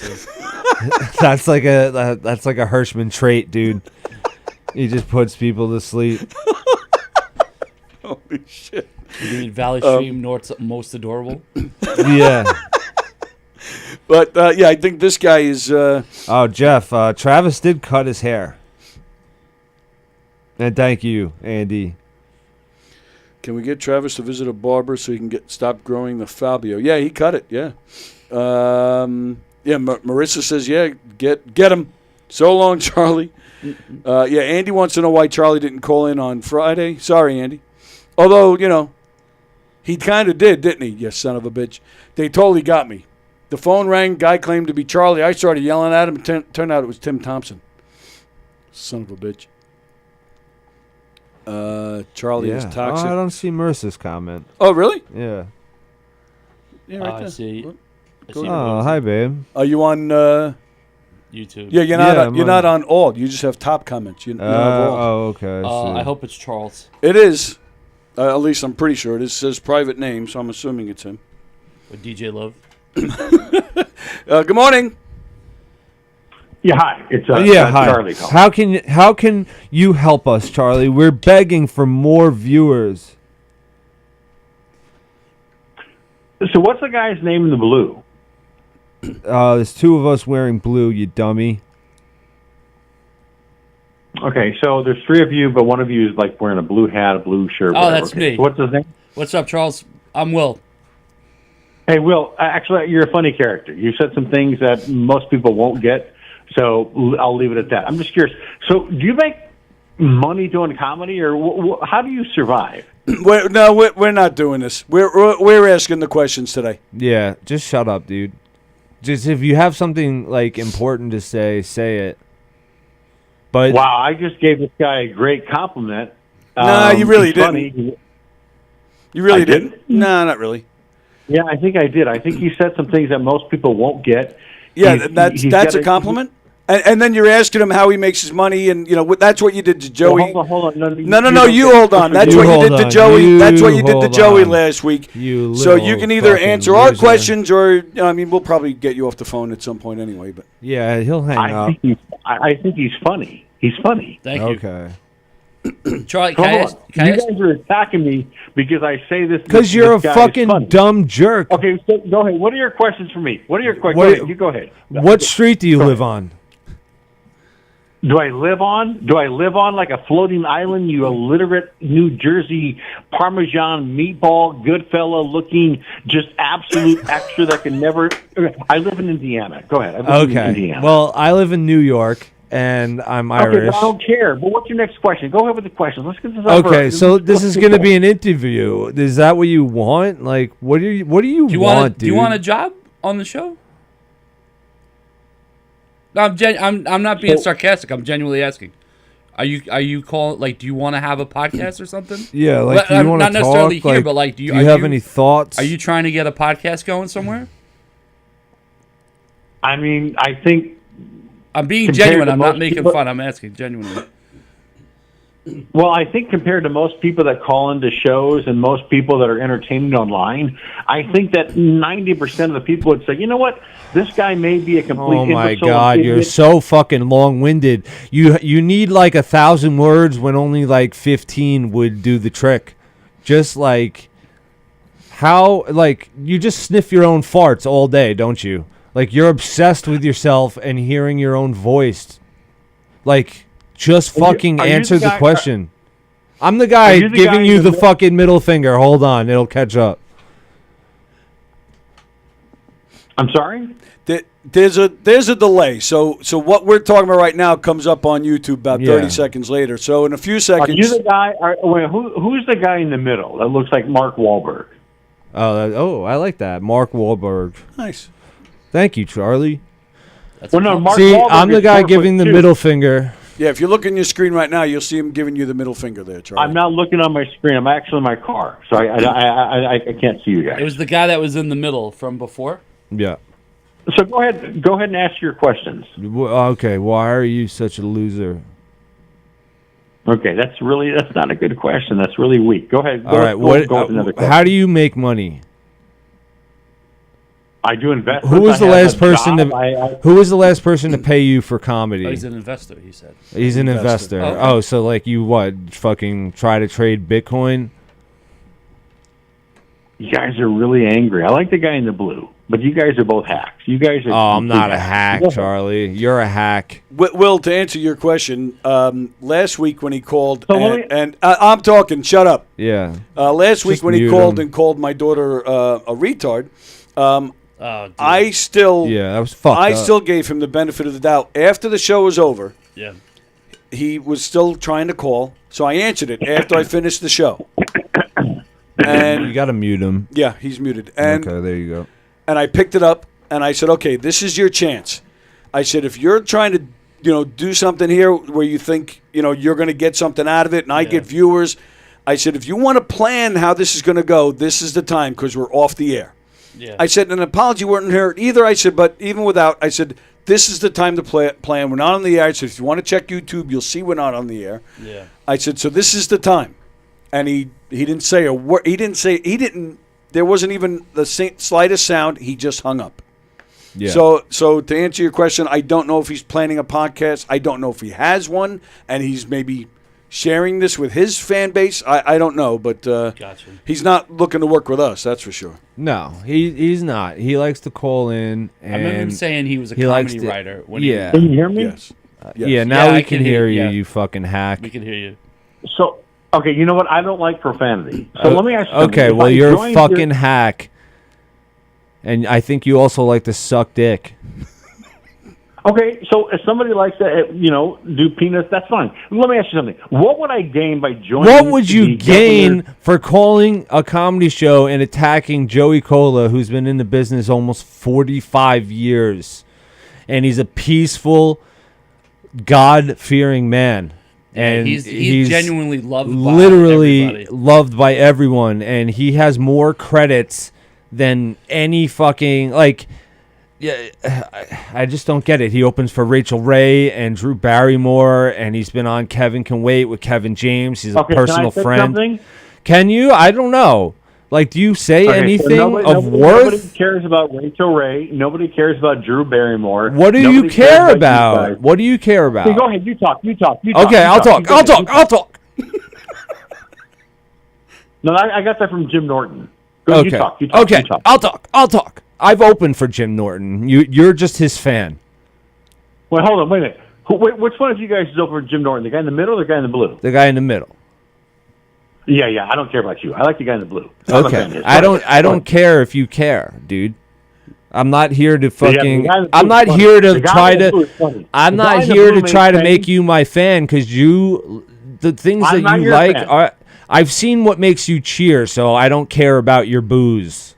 That's like a Hirschman trait, dude. He just puts people to sleep. Holy shit! You mean Valley Stream North's most adorable? Yeah. But yeah, I think this guy is. Oh, Jeff, Travis did cut his hair. And thank you, Andy. Can we get Travis to visit a barber so he can stop growing the Fabio? Yeah, he cut it. Yeah. Marissa says, yeah, get him. So long, Charlie. Yeah, Andy wants to know why Charlie didn't call in on Friday. Sorry, Andy. Although, you know, he kind of did, didn't he? You son of a bitch. They totally got me. The phone rang. Guy claimed to be Charlie. I started yelling at him. Turned out it was Tim Thompson. Son of a bitch. Charlie is toxic. Oh, I don't see Marissa's comment. Oh, really? Yeah. Yeah, right I there. see. Oh, hi, babe. Are you on YouTube? Yeah, you're not on all. You just have top comments. You don't have all. Oh, okay. I hope it's Charles. It is. At least I'm pretty sure it is. It says private name, so I'm assuming it's him. With DJ Love. Good morning. Yeah, hi. It's hi. Charlie calling. How can you help us, Charlie? We're begging for more viewers. So what's the guy's name in the blue? There's two of us wearing blue, you dummy. Okay, so there's three of you, but one of you is like wearing a blue hat, a blue shirt. Oh, whatever. that's Okay. me. So what's his name? What's up, Charles? I'm Will. Hey, Will, actually, you're a funny character. You said some things that most people won't get, so I'll leave it at that. I'm just curious. So do you make money doing comedy, or how do you survive? We're not doing this. We're asking the questions today. Yeah, just shut up, dude. Just if you have something like important to say, say it. But Wow, I just gave this guy a great compliment. No, you really he's didn't. funny. You really I didn't? didn't? No, not really. Yeah, I think I did. I think he said some things that most people won't get. Yeah, that's a compliment. And then you're asking him how he makes his money, and you know that's what you did to Joey. Well, hold on. No, you hold on. That's what you did to Joey. That's what you did to hold Joey on. last week. You So you little can either fucking answer our loser. questions, or I mean, we'll probably get you off the phone at some point anyway. But yeah, he'll hang up. I think he's funny. He's funny. Thank you. Okay. Charlie, Come can I on. ask, can I You ask, guys are attacking me because I say this. Because you're a this guy is fucking funny. dumb jerk. Okay, so go ahead. What are your questions for me? What are your questions? What- Go ahead. You go ahead. What street do you live on? Do I live on like a floating island? You illiterate New Jersey Parmesan meatball Goodfella looking just absolute extra that can never. Okay, I live in Indiana. Go ahead. I live in Okay. Indiana. Well, I live in New York, and I'm Okay, Irish. but I don't care. But what's your next question? Go ahead with the questions. Let's get this over. Okay, so this is going to be an interview. Is that what you want? Like, what do you do you want, want dude? do you want a job on the show? No, I'm not being sarcastic. I'm genuinely asking. Are you calling, like, do you want to have a podcast or something? Yeah, like, do you want to not necessarily talk? here, Like, but like, do you have any thoughts? Are you trying to get a podcast going somewhere? I mean, I think I'm being compared genuine. to I'm not most making people- fun. I'm asking genuinely. Well, I think compared to most people that call into shows and most people that are entertained online, I think that 90% of the people would say, you know what, this guy may be a complete Oh my imbecile, God, you're idiot. so fucking long-winded. You need like 1,000 words when only like 15 would do the trick. Just like how, like, you just sniff your own farts all day, don't you? Like, you're obsessed with yourself and hearing your own voice. Like, just fucking are you answer the the guy- question. I'm the guy you the giving guy you the that- fucking middle finger. Hold on, it'll catch up. I'm sorry? There's a delay. So what we're talking about right now comes up on YouTube about 30 seconds later. So in a few Are seconds. you the guy? Who's the guy in the middle that looks like Mark Wahlberg? I like that. Mark Wahlberg. Nice. Thank you, Charlie. Mark See, Wahlberg I'm the is guy 4'2". giving the middle finger. Yeah, if you look on your screen right now, you'll see him giving you the middle finger there, Charlie. I'm not looking on my screen. I'm actually in my car, so I can't see you guys. It was the guy that was in the middle from before. Yeah. So go ahead and ask your questions. Okay, why are you such a loser? Okay, that's not a good question. That's really weak. Go ahead. All right, go with another question. how do you make money? I do investments. Who was the I have last a person job. Who was the last person to pay you for comedy? Oh, he's an investor, he said. He's an investor. Okay. Oh, so like you fucking try to trade Bitcoin? You guys are really angry. I like the guy in the blue, but you guys are both hacks. You guys are. Oh, I'm not a hacks. hack, Charlie. You're a hack. Will, to answer your question, last week when he called, So I'm talking, shut up. Yeah. Last week Just when he mute called him. and called my daughter a retard, Oh, I still, that was fucked I up. still gave him the benefit of the doubt. After the show was over, yeah, he was still trying to call, so I answered it after I finished the show. And you got to mute him. Yeah, he's muted. And okay, there you go. And I picked it up and I said, okay, this is your chance. I said, if you're trying to, do something here where you think, you're going to get something out of it and I get viewers, I said, if you want to plan how this is going to go, this is the time because we're off the air. Yeah. I said, an apology wouldn't hurt either. I said, but even without, I said, this is the time to plan. We're not on the air. I said, if you want to check YouTube, you'll see we're not on the air. Yeah. I said, so this is the time. And he didn't say a word. There wasn't even the slightest sound. He just hung up. Yeah. So to answer your question, I don't know if he's planning a podcast. I don't know if he has one, and he's maybe sharing this with his fan base. I don't know, but Gotcha. he's not looking to work with us. That's for sure. No, he's not. He likes to call in. And I remember him saying he was a likes comedy writer. When yeah. Can you hear me? Yes. Yeah, now Yeah, we I can can hear hear- you, yeah. you fucking hack. We can hear you. So, okay, you know what? I don't like profanity. So let me ask you something. Okay, If well, I you're a joined fucking hack. And I think you also like to suck dick. Okay, so if somebody likes to, do peanuts, that's fine. Let me ask you something. What would I gain by joining? What would you the gain governor- for calling a comedy show and attacking Joey Cola, who's been in the business almost 45 years? And he's a peaceful, God-fearing man. And he's genuinely loved by literally everybody. loved by everyone. And he has more credits than any fucking, yeah, I just don't get it. He opens for Rachel Ray and Drew Barrymore, and he's been on Kevin Can Wait with Kevin James. He's a Okay, can I personal say friend. something? Can you? I don't know. Do you say Okay, so anything nobody of worth? Nobody cares about Rachel Ray. Nobody cares about Drew Barrymore. What do Nobody you cares care you about? guys. What do you care about? Okay, go ahead. You talk. Okay, I'll talk. No, I got that from Jim Norton. Go, Okay. You talk. Okay, You talk. I'll talk. I've opened for Jim Norton. You're just his fan. Wait, hold on. Wait a minute. Which one of you guys is over Jim Norton? The guy in the middle or the guy in the blue? The guy in the middle. Yeah. I don't care about you. I like the guy in the blue. I'm a fan of Okay. his. I don't care if you care, dude. I'm not here to Yeah, the fucking. guy in the blue I'm not is here funny. to The guy try in the blue to. is funny. I'm The not guy in the here blue to try to makes make sense. you my fan because the things I'm not that you your like fan. are. I've seen what makes you cheer, so I don't care about your booze.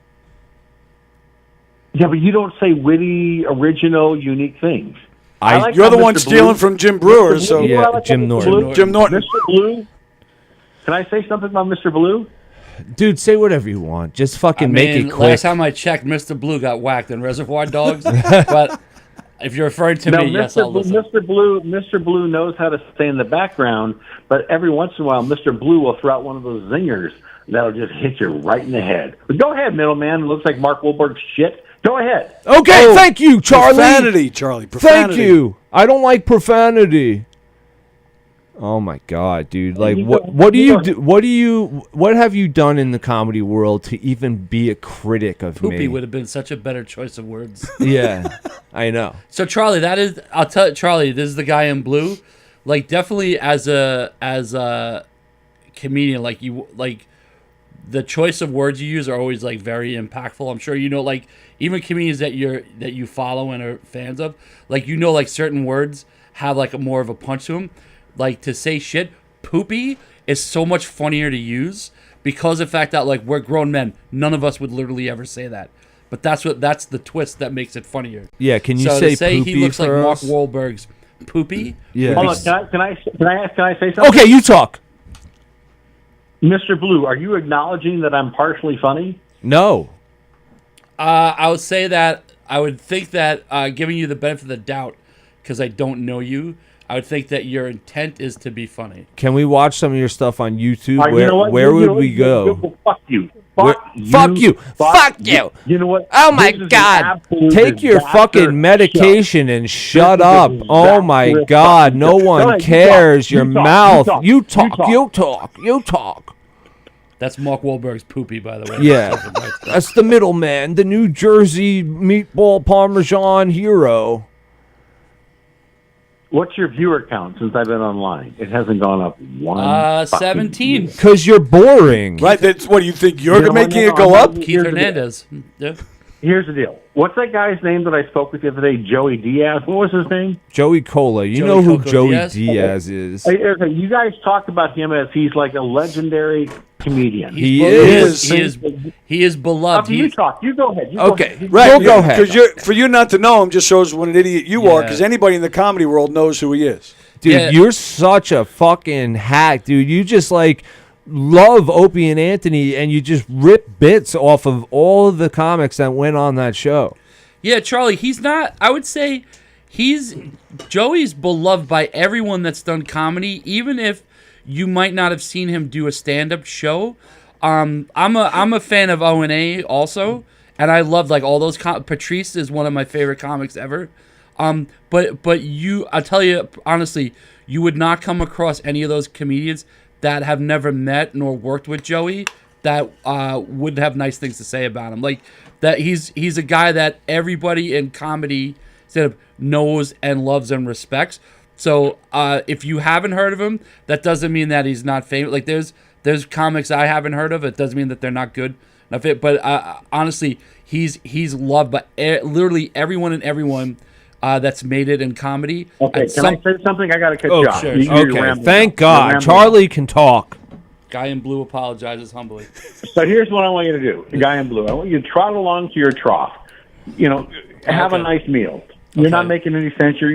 Yeah, but you don't say witty, original, unique things. like You're how the one Mr. stealing Blue- from Jim Brewer, Mr. so Blue, Yeah, I like Jim Mr. Norton. Blue. Jim Norton. Mr. Blue. Can I say something about Mr. Blue? Dude, say whatever you want. Just fucking make it quick. Last time I checked, Mr. Blue got whacked in Reservoir Dogs. But if you're referring to No, me, yes, Mr. I'll listen. Mr. Blue knows how to stay in the background, but every once in a while, Mr. Blue will throw out one of those zingers that'll just hit you right in the head. But go ahead, middleman. It looks like Mark Wahlberg's shit. Go ahead. Okay, thank you, Charlie. Profanity, Charlie. Profanity. Thank you. I don't like profanity. Oh my god, dude! What have you done in the comedy world to even be a critic of Poopy me? would have been such a better choice of words. Yeah, I know. So Charlie, I'll tell Charlie, this is the guy in blue. Definitely as a comedian, the choice of words you use are always like very impactful. I'm sure you know, like even comedians that you follow and are fans of, like like certain words have like more of a punch to them. Like to say shit, poopy is so much funnier to use because of the fact that like we're grown men, none of us would literally ever say that. But that's the twist that makes it funnier. Yeah, can you so say to say poopy he looks like for Mark us? Wahlberg's poopy? Yeah. Hold on, can I say something? Okay, you talk. Mr. Blue, are you acknowledging that I'm partially funny? No. I would say that I would think that giving you the benefit of the doubt because I don't know you, I would think that your intent is to be funny. Can we watch some of your stuff on YouTube? You know what? Where You know would we what? go? Fuck you. Fuck you. Fuck you. You know what? Oh my This is an God. absolute Take your disaster fucking medication and shut This is a up. Oh my disaster. God. No Go one ahead, you cares. talk. Your You talk. mouth. You You talk. talk. You talk. You talk. That's Mark Wahlberg's poopy, by the way. Yeah. That's the middleman, the New Jersey meatball parmesan hero. What's your viewer count since I've been online? It hasn't gone up one. 17. Because you're boring. Right? That's what do you think? You're You know, making no, it go no, up? no, Keith Here's the Hernandez. Yeah. Here's the deal. What's that guy's name that I spoke with the other day? Joey Diaz. What was his name? Joey Cola. You Joey know who Coco Joey Diaz? Diaz is. Okay, you guys talked about him as he's like a legendary comedian. He is. He is beloved. Okay, you He's- talk. You go ahead. You go Okay. ahead. Right. Go ahead. Because for you not to know him just shows what an idiot you are, Yeah. because anybody in the comedy world knows who he is. Dude, Yeah. you're such a fucking hack, dude. You just like love Opie and Anthony, and you just rip bits off of all of the comics that went on that show. Yeah, Charlie, he's not. I would say Joey's beloved by everyone that's done comedy, even if you might not have seen him do a stand-up show. I'm a fan of O&A also, and I love like all those. Patrice is one of my favorite comics ever. But I'll tell you honestly, you would not come across any of those comedians that have never met nor worked with Joey that would have nice things to say about him. Like that he's a guy that everybody in comedy sort of knows and loves and respects. So if you haven't heard of him, that doesn't mean that he's not famous. Like there's comics I haven't heard of. It doesn't mean that they're not good. But honestly, he's loved by literally everyone and everyone that's made it in comedy. Okay, can I say something? I got to cut Oh, you off. sure. You're Okay, rambling thank now. You're God. rambling Charlie can talk. Guy in blue apologizes humbly. So here's what I want you to do, the guy in blue. I want you to trot along to your trough. You know, have a Okay. nice meal. You're not making any sense. You're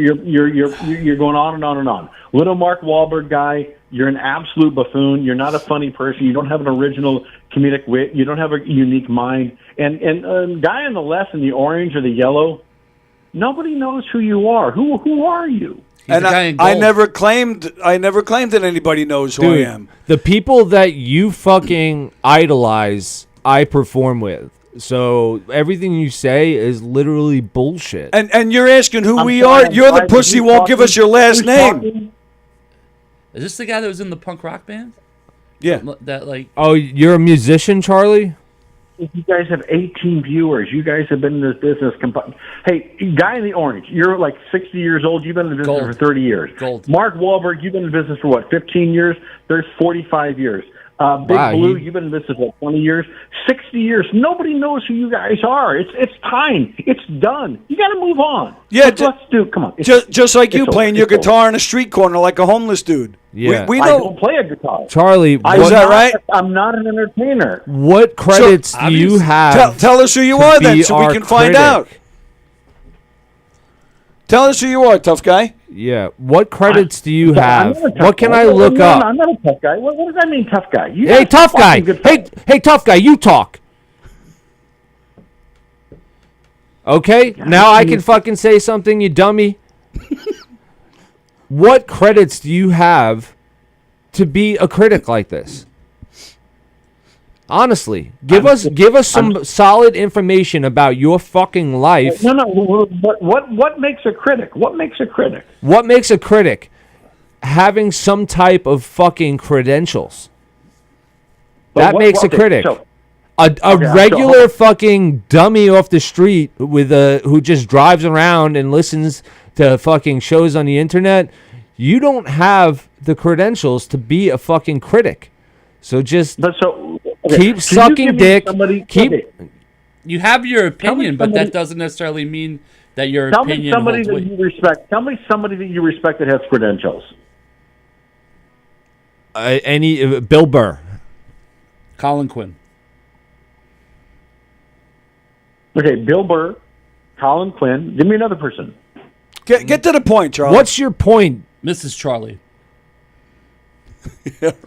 going on and on and on. Little Mark Wahlberg guy, you're an absolute buffoon. You're not a funny person. You don't have an original comedic wit. You don't have a unique mind. And guy on the left in the orange or the yellow, nobody knows who you are. Who are you? He's And the guy in I gold. never claimed that anybody knows who I am. The people that you fucking idolize, I perform with. So everything you say is literally bullshit. And you're asking who I'm we sorry, are? You're the I'm pussy sorry, won't give us your last who's name. talking? Is this the guy that was in the punk rock band? Yeah. That like Oh, you're a musician, Charlie? You guys have 18 viewers. You guys have been in this business. Hey, guy in the orange, you're like 60 years old. You've been in the business Gold. for 30 years. Gold. Mark Wahlberg, you've been in business for what, 15 years? There's 45 years. Big Wow, Blue, you- you've been in business for 20 years. 60 years. Nobody knows who you guys are. It's time. It's done. You got to move on. Yeah, let's do. Come on. Just like you it's playing over. your It's over. guitar on a street corner like a homeless dude. Yeah. We I know. don't play a guitar. Charlie, Is that right? I'm not an entertainer. what credits do you have? Tell us who you to are then, be so we our can find critic? out. Tell us who you are, tough guy. Yeah. What credits do you I'm have? not a tough What can guy. I look No, up? I'm not a tough guy. What does that mean, tough guy? You Hey, guys tough are guy. fucking good Hey, hey, tough guy. You talk. Okay. Now I can fucking say something, you dummy. What credits do you have to be a critic like this? Honestly, give us some solid information about your fucking life. No. What makes a critic? What makes a critic? What makes a critic? Having some type of fucking credentials. That makes a critic. A regular fucking dummy off the street with who just drives around and listens to fucking shows on the internet. You don't have the credentials to be a fucking critic. So just Okay, Keep can sucking you give me dick. somebody- Keep. okay, You have your opinion, but somebody- that doesn't necessarily mean that your Tell me opinion somebody holds that weight. you respect. Tell me somebody that you respect that has credentials. Bill Burr. Colin Quinn. Okay, Bill Burr, Colin Quinn. Give me another person. Get to the point, Charlie. What's your point? Mrs. Charlie.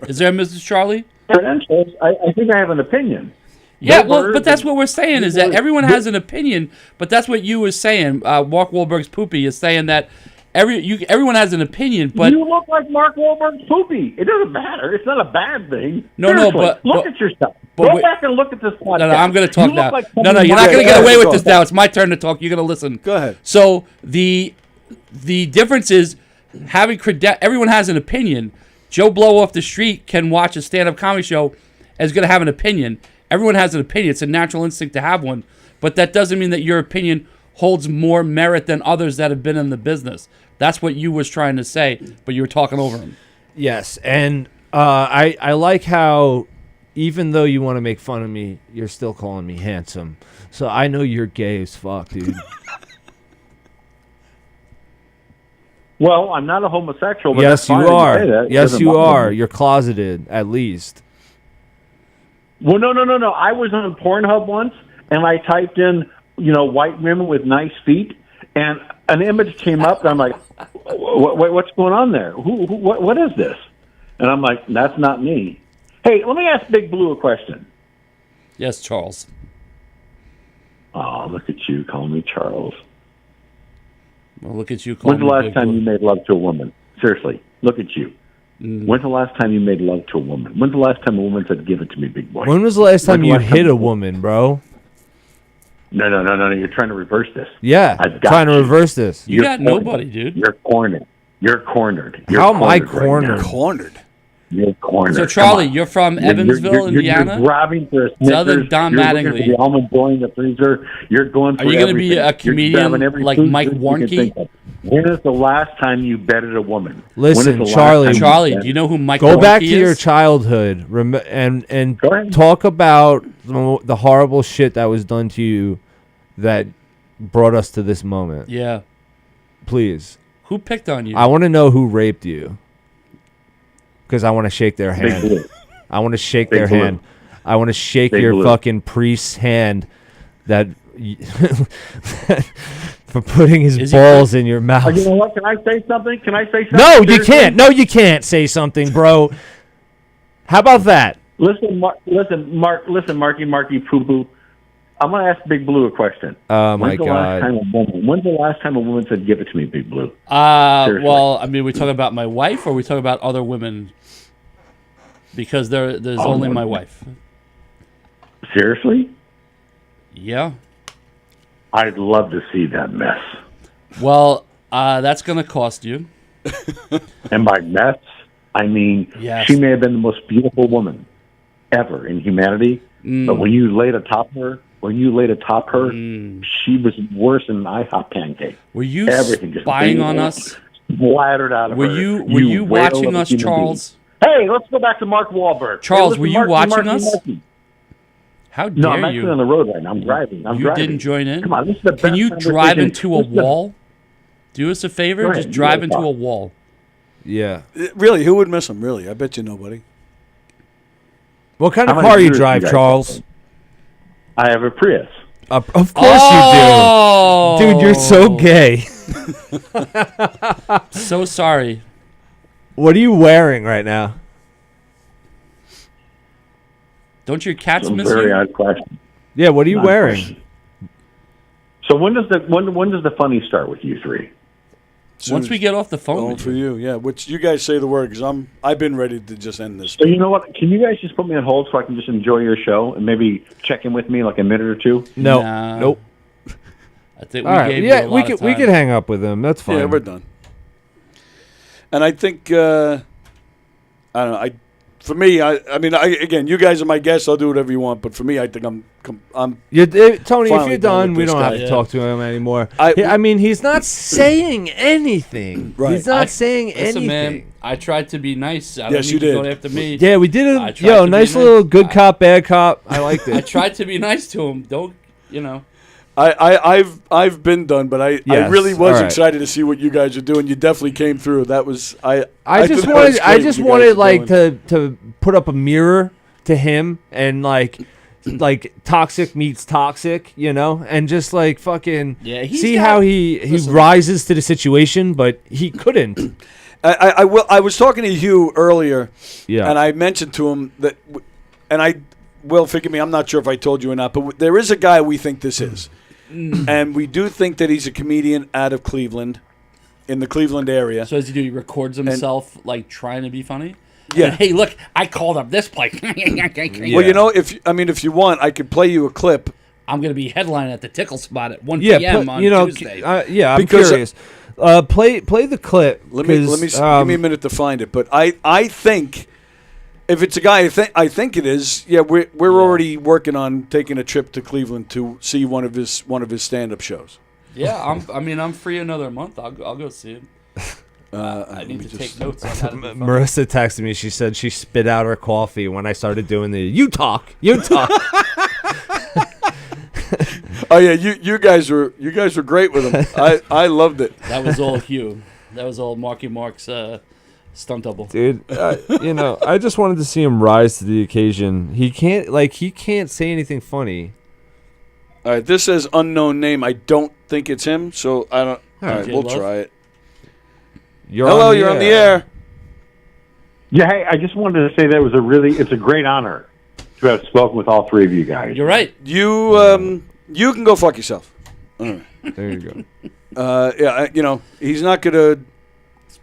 Is there a Mrs. Charlie? Credentials. I think I have an opinion. Yeah, Bill well, Burr, but that's what we're saying is that everyone Bill- has an opinion, but that's what you were saying. Mark Wahlberg's poopy is saying that everyone has an opinion, but you look like Mark Wahlberg's poopy. It doesn't matter. It's not a bad thing. No, Seriously, but look at yourself. but Go wait- back and look at this podcast. No, I'm going to talk You now. look like No, somebody you're not Mark- going to get away with go. this now. It's my turn to talk. You're going to listen. Go ahead. So the difference is having everyone has an opinion. Joe Blow off the street can watch a stand-up comedy show and is going to have an opinion. Everyone has an opinion. It's a natural instinct to have one, but that doesn't mean that your opinion holds more merit than others that have been in the business. That's what you was trying to say, but you were talking over him. Yes, and I like how even though you want to make fun of me, you're still calling me handsome. So I know you're gay as fuck, dude. Well, I'm not a homosexual, but Yes, that's fine you if are. say that. It Yes, doesn't you bother are. me. You're closeted, at least. Well, no. I was on Pornhub once, and I typed in, white women with nice feet, and an image came up, and I'm like, what's going on there? What is this? And I'm like, that's not me. Hey, let me ask Big Blue a question. Yes, Charles. Oh, look at you calling me Charles. Well, look at you. When's the calling me last Big time Blue. you made love to a woman? Seriously, look at you. When's the last time you made love to a woman? When's the last time a woman said, give it to me, big boy? When was the last time When's the you last hit time- a woman, bro? No. You're trying to reverse this. Yeah, I've got trying to you. reverse this. You got nobody, dude. You're cornered. You're cornered. You're How am I cornered? Right now. Cornered. You're cornered. So, Come Charlie, on. you're from Evansville, you're Indiana? You're grabbing for a It's other Snickers. Don You're looking Mattingly. for the almond joy in the freezer. You're going for Are you going to be everything. a You're comedian grabbing every like food Mike you can Warnke? think of. When is the last time you betted a woman? Listen, When is the last Charlie- time you Charlie, bet- do you know who Mike Go Warnke back to is? your childhood and Go ahead. talk about the horrible shit that was done to you that brought us to this moment. Yeah. Please. Who picked on you? I want to know who raped you. Because I want to shake their Big hand. Blue. I want to shake Big their Blue. hand. I want to shake Big your Blue. fucking priest's hand that for putting his Is he balls in your mouth. You know what? Can I say something? Can I say something? No, you Seriously? can't. No, you can't say something, bro. How about that? Listen, Marky Poo Poo. I'm going to ask Big Blue a question. Oh, my When's the last God. time when's the last time a woman said, give it to me, Big Blue? Seriously. Well, I mean, we talking about my wife or we talking about other women? Because there's only my wife. Seriously? Yeah. I'd love to see that mess. Well, that's going to cost you. And by mess, I mean Yes. she may have been the most beautiful woman ever in humanity, but when you laid atop her, she was worse than an IHOP pancake. Were you Everything just spying on us? Splattered out of Were her. you whale watching of a us, human Charles? being. Hey, let's go back to Mark Wahlberg. Charles, Hey, listen, were you Marky, watching Marky, us? Marky. How No, I'm dare actually you? on the road right now. I'm driving. You didn't join in? Come on, this is the Can best you conversation. drive into a This is the- wall? Do us a favor. Go ahead, Just you drive gotta into talk. a wall. Yeah. Really, who would miss him? Really, I bet you nobody. What kind How of many car you years drive, you guys Charles? I have a Prius. Of course Oh! you do. Dude, you're so gay. So sorry. What are you wearing right now? Don't your cats Some miss very you? odd question. Yeah, what are you Odd wearing? question. So when does the funny start with you three? Once we get off the phone Going with for you. you, yeah. Which you guys say the word because I've been ready to just end this. So you know what? Can you guys just put me on hold so I can just enjoy your show and maybe check in with me like a minute or two? No. Nah. Nope. I think All we right. gave Yeah, you a we lot could of we time. could hang up with him. That's fine. Yeah, we're done. And I think I don't know. For me, again, you guys are my guests. I'll do whatever you want. But for me, I think I'm Tony, if finally you're done done, with we this don't guy. have to Yeah. talk to him anymore. I I mean, he's not saying anything. Right. He's not saying Listen, anything. man, I tried to be nice. I don't Yes, need you to did. go after me. Yeah, we did I it. tried to be Nice nice. little good cop, bad cop. I liked I it. tried to be nice to him. Don't, I've been done, but I Yes, really was all right. excited to see what you guys are doing. You definitely came through. That was I thought just that was wanted great I what just you guys wanted were like doing. to put up a mirror to him and like toxic meets toxic, and just like fucking see how he rises to the situation, but he couldn't. I was talking to Hugh earlier, Yeah. and I mentioned to him that, forgive me, I'm not sure if I told you or not, but there is a guy we think this is, and we do think that he's a comedian out of Cleveland, in the Cleveland area. So as he do, he records himself like trying to be funny. Yeah. And, hey, look, I called up this place. Well, if you want, I could play you a clip. I'm going to be headlining at the Tickle Spot at 1 Yeah, p.m. on Tuesday. I'm Because, curious. Play the clip. Let me give me a minute to find it. But I think if it's a guy I think it is, we're already working on taking a trip to Cleveland to see one of his stand-up shows. Yeah, I'm free another month. I'll go see him. I need to take notes on how to be funny. Marissa texted me. She said she spit out her coffee when I started doing the you talk. Oh yeah, you guys were great with him. I loved it. That was all Hugh. That was all Marky Mark's stunt double. Dude, I just wanted to see him rise to the occasion. He can't say anything funny. All right, this says unknown name. I don't think it's him, so I don't. All right, we'll try it. Hello, you're on the air. Yeah, hey, I just wanted to say that it's a great honor to have spoken with all three of you guys. You're right. You can go fuck yourself. All right. There you go. He's not gonna.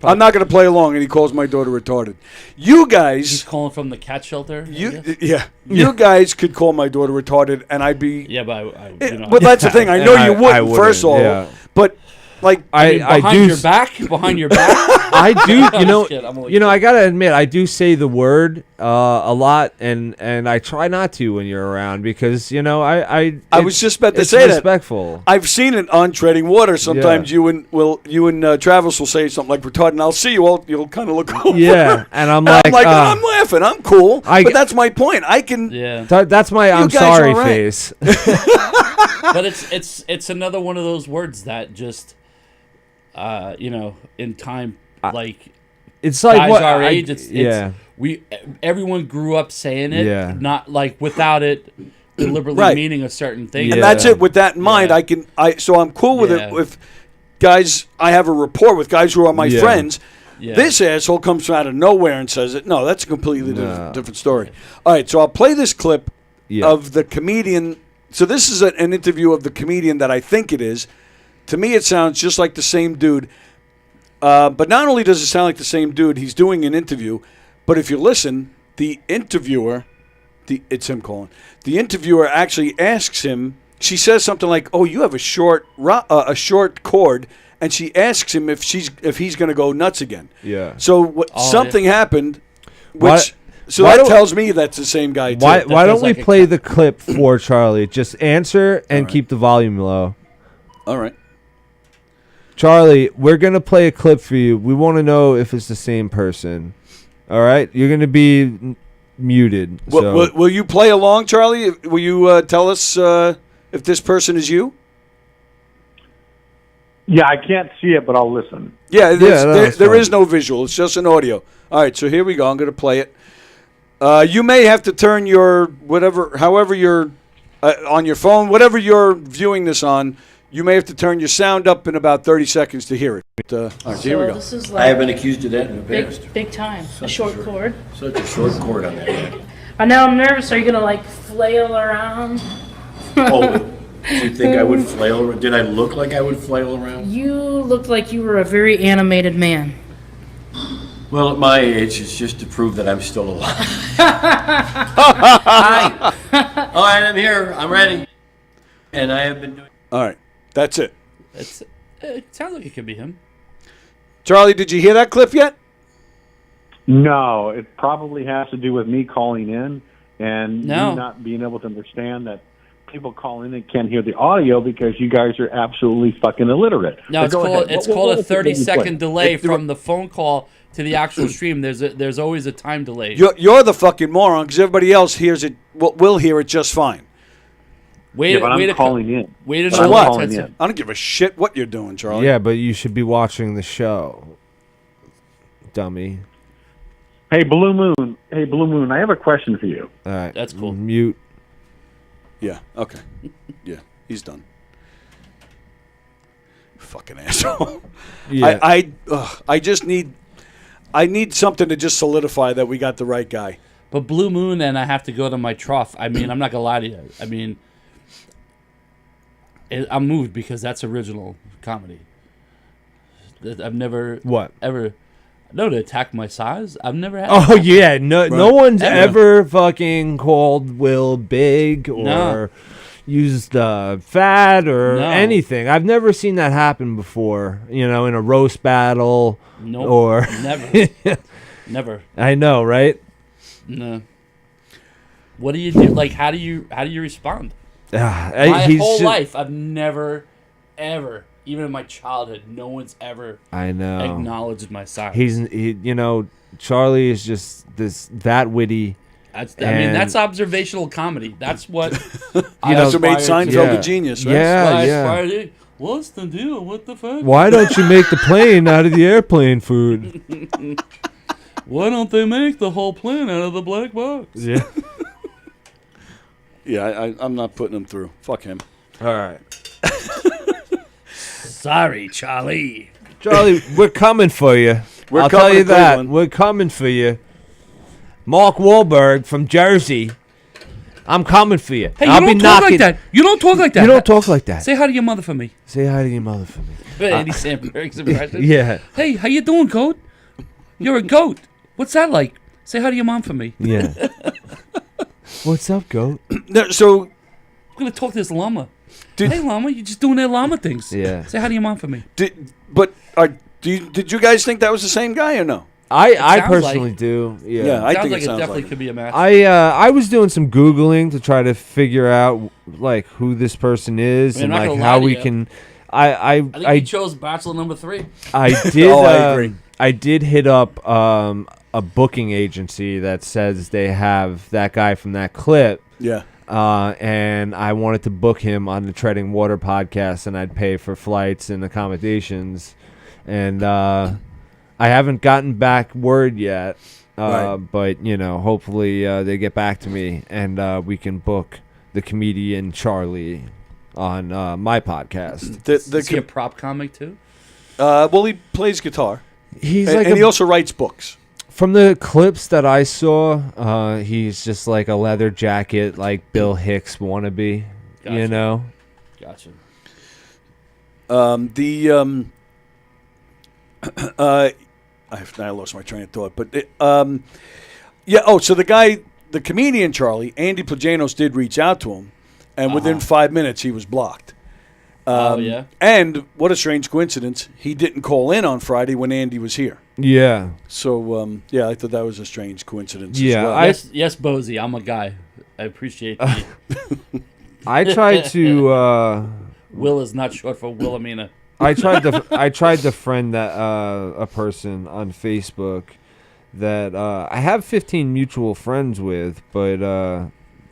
I'm not gonna play along, and he calls my daughter retarded. You guys. He's calling from the cat shelter. You guys could call my daughter retarded, and I'd be. Yeah, but but that's the thing. I know you wouldn't. I wouldn't, first of all, but like behind your back. I do. Just I gotta admit, I do say the word a lot, and I try not to when you're around because I was just about to it's say respectful. that. I've seen it on Treading Water. Sometimes you and Travis will say something like retarded, and I'll see you all. You'll kind of look over. Yeah, and I'm like, I'm laughing. I'm cool. But that's my point. I can. Yeah. That's my I'm guys sorry are right. face. But it's another one of those words that just in time it's like guys what our age. It's yeah. Everyone grew up saying it, Yeah. not like without it deliberately Right. meaning a certain thing. And that's it. With that in mind, so I'm cool with Yeah. it. With guys, I have a rapport with guys who are my Yeah. friends. Yeah. This asshole comes from out of nowhere and says it. No, that's a completely different story. All right, so I'll play this clip of the comedian. So this is an interview of the comedian that I think it is. To me, it sounds just like the same dude. But not only does it sound like the same dude, he's doing an interview. But if you listen, the interviewer, it's him calling. The interviewer actually asks him. She says something like, "Oh, you have a short cord," and she asks him if he's going to go nuts again. Yeah. So something happened, which Why that tells me that's the same guy. Too. Why don't we play the clip for Charlie? Just answer and keep the volume low. All right. Charlie, we're going to play a clip for you. We want to know if it's the same person. All right? You're going to be muted. So. Will you play along, Charlie? Will you tell us if this person is you? Yeah, I can't see it, but I'll listen. Yeah, there is no visual. It's just an audio. All right, so here we go. I'm going to play it. You may have to turn your however you're on your phone, whatever you're viewing this on, you may have to turn your sound up in about 30 seconds to hear it. All right, so here we go. This is I have been accused of that in the past. big time. A short cord. Such a short cord on that. Yeah. I know I'm nervous. Are you gonna flail around? Oh, do you think I would flail? Did I look like I would flail around? You looked like you were a very animated man. Well, at my age, it's just to prove that I'm still alive. Hi. All right, I'm here. I'm ready. And I have been doing... All right, that's it. It sounds like it could be him. Charlie, did you hear that clip yet? No, it probably has to do with me calling in and me No. not being able to understand that people call in and can't hear the audio because you guys are absolutely fucking illiterate. No, But it's go called ahead. it's What called a was the thing you 30-second played? delay from the phone call to the actual stream, there's always a time delay. You're the fucking moron because everybody else hears it. Will hear it just fine. Wait, but I'm calling in. Wait So what? I don't give a shit what you're doing, Charlie. Yeah, but you should be watching the show, dummy. Hey, Blue Moon. Hey, Blue Moon. I have a question for you. All right, that's cool. Mute. Yeah. Okay. Yeah, he's done. Fucking asshole. Yeah. I just need something to just solidify that we got the right guy. But Blue Moon, and I have to go to my trough. I mean, I'm not gonna lie to you. I mean, I'm moved because that's original comedy. I've never ever to attack my size. I've never had. Oh yeah, no one's Ever. ever fucking called Will big or No. used fat or No. anything. I've never seen that happen before. You know, in a roast battle. Nope, Or never. Never. I know, right? No. What do you do? Like, how do you respond? My he's whole just- life, I've never, ever, even in my childhood, no one's ever I know. acknowledged my size. You know, Charlie is just that witty. I mean, that's observational comedy. That's what. That's what made Seinfeld a genius, right? Yeah. What's the deal? What the fuck? Why don't you make the plane out of the airplane food? Why don't they make the whole plane out of the black box? Yeah. Yeah, I'm not putting him through. Fuck him. All right. Sorry, Charlie. Charlie, we're coming for you. I'll tell coming you to that. Cleveland. We're coming for you. Mark Wahlberg from Jersey. I'm coming for you. Hey, I'll you be don't talk knocking. like that. You don't talk like that. You don't talk like that. Say hi to your mother for me. Say hi to your mother for me. Andy Samberg's impression. Yeah. Hey, how you doing, goat? You're a goat. What's that like? Say hi to your mom for me. Yeah. What's up, goat? So I'm gonna talk to this llama. Hey, llama, you just doing their llama things. Yeah. Say hi to your mom for me. did you guys think that was the same guy or no? I sounds personally like- do. Yeah. Yeah, I Sounds think like it it sounds definitely like could be a match. I was doing some Googling to try to figure out like who this person is I mean, and I'm not like gonna how lie to we you. can. I think he chose Bachelor number 3. I did. Oh, I agree. I did hit up a booking agency that says they have that guy from that clip. Yeah. And I wanted to book him on the Treading Water podcast, and I'd pay for flights and accommodations. And I haven't gotten back word yet, Right. but you know, hopefully they get back to me, and we can book the comedian Charlie on my podcast. Is he a prop comic too? Well, he plays guitar. He's and, like and he also writes books. From the clips that I saw, he's just like a leather jacket, like Bill Hicks wannabe. Gotcha. You know. Gotcha. I lost my train of thought, but yeah. Oh, so the comedian Charlie, Andy Plajanos, did reach out to him, and within 5 minutes he was blocked. Oh, yeah? And what a strange coincidence, he didn't call in on Friday when Andy was here. Yeah. So yeah, I thought that was a strange coincidence. Yeah, as well. Yes, Bozy, I'm a guy. I appreciate the... I tried to. Will is not short for Wilhelmina. I tried to friend that a person on Facebook that I have 15 mutual friends with, but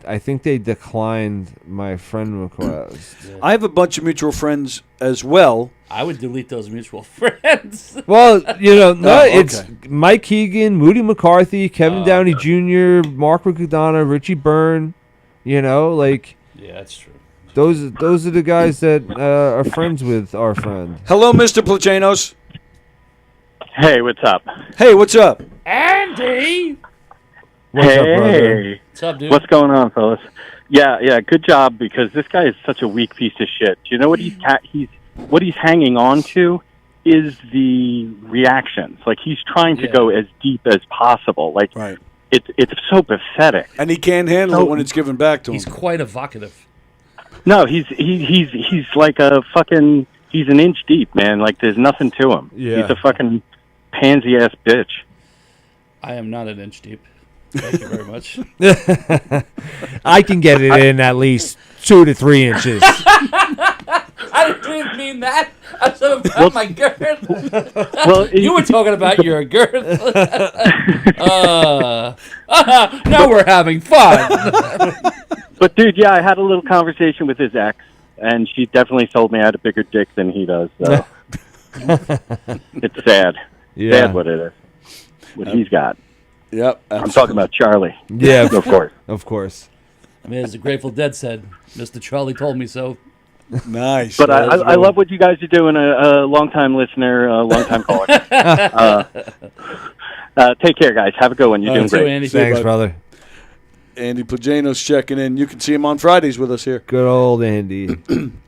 I think they declined my friend request. Yeah. I have a bunch of mutual friends as well. I would delete those mutual friends. Well, you know, Oh, it's Mike Keegan, Moody McCarthy, Kevin Downey Jr., Mark Riccadonna, Richie Byrne. You know, like Yeah, that's true. those are the guys that are friends with our friend. Hello, Mr. Plajanos. Hey, what's up? Hey, what's up? Andy! What's up, brother? Hey, What's up, dude? what's going on, fellas? Yeah, good job, because this guy is such a weak piece of shit. Do you know what what he's hanging on to is the reactions. Like, he's trying to go as deep as possible. Like, Right. it's so pathetic. And he can't handle it when it's given back to him. He's quite evocative. No, he's like a fucking. He's an inch deep, man. Like, there's nothing to him. Yeah. He's a fucking pansy ass bitch. I am not an inch deep. Thank you very much. I can get it in at least 2 to 3 inches. I didn't mean that? I said about my girth. Well, You were talking about your girth. Now we're having fun. But dude, yeah, I had a little conversation with his ex, and she definitely told me I had a bigger dick than he does. So it's sad. Yeah. Sad what it is. What he's got. Yep. I'm talking about Charlie. Yeah, of course. Of course. I mean, as the Grateful Dead said, Mr. Charlie told me so. Nice. But I love what you guys are doing. A long-time listener, a long-time caller. Take care, guys. Have a good one. You're doing great. Andy. Thanks, brother. Andy Plagano's checking in. You can see him on Fridays with us here. Good old Andy.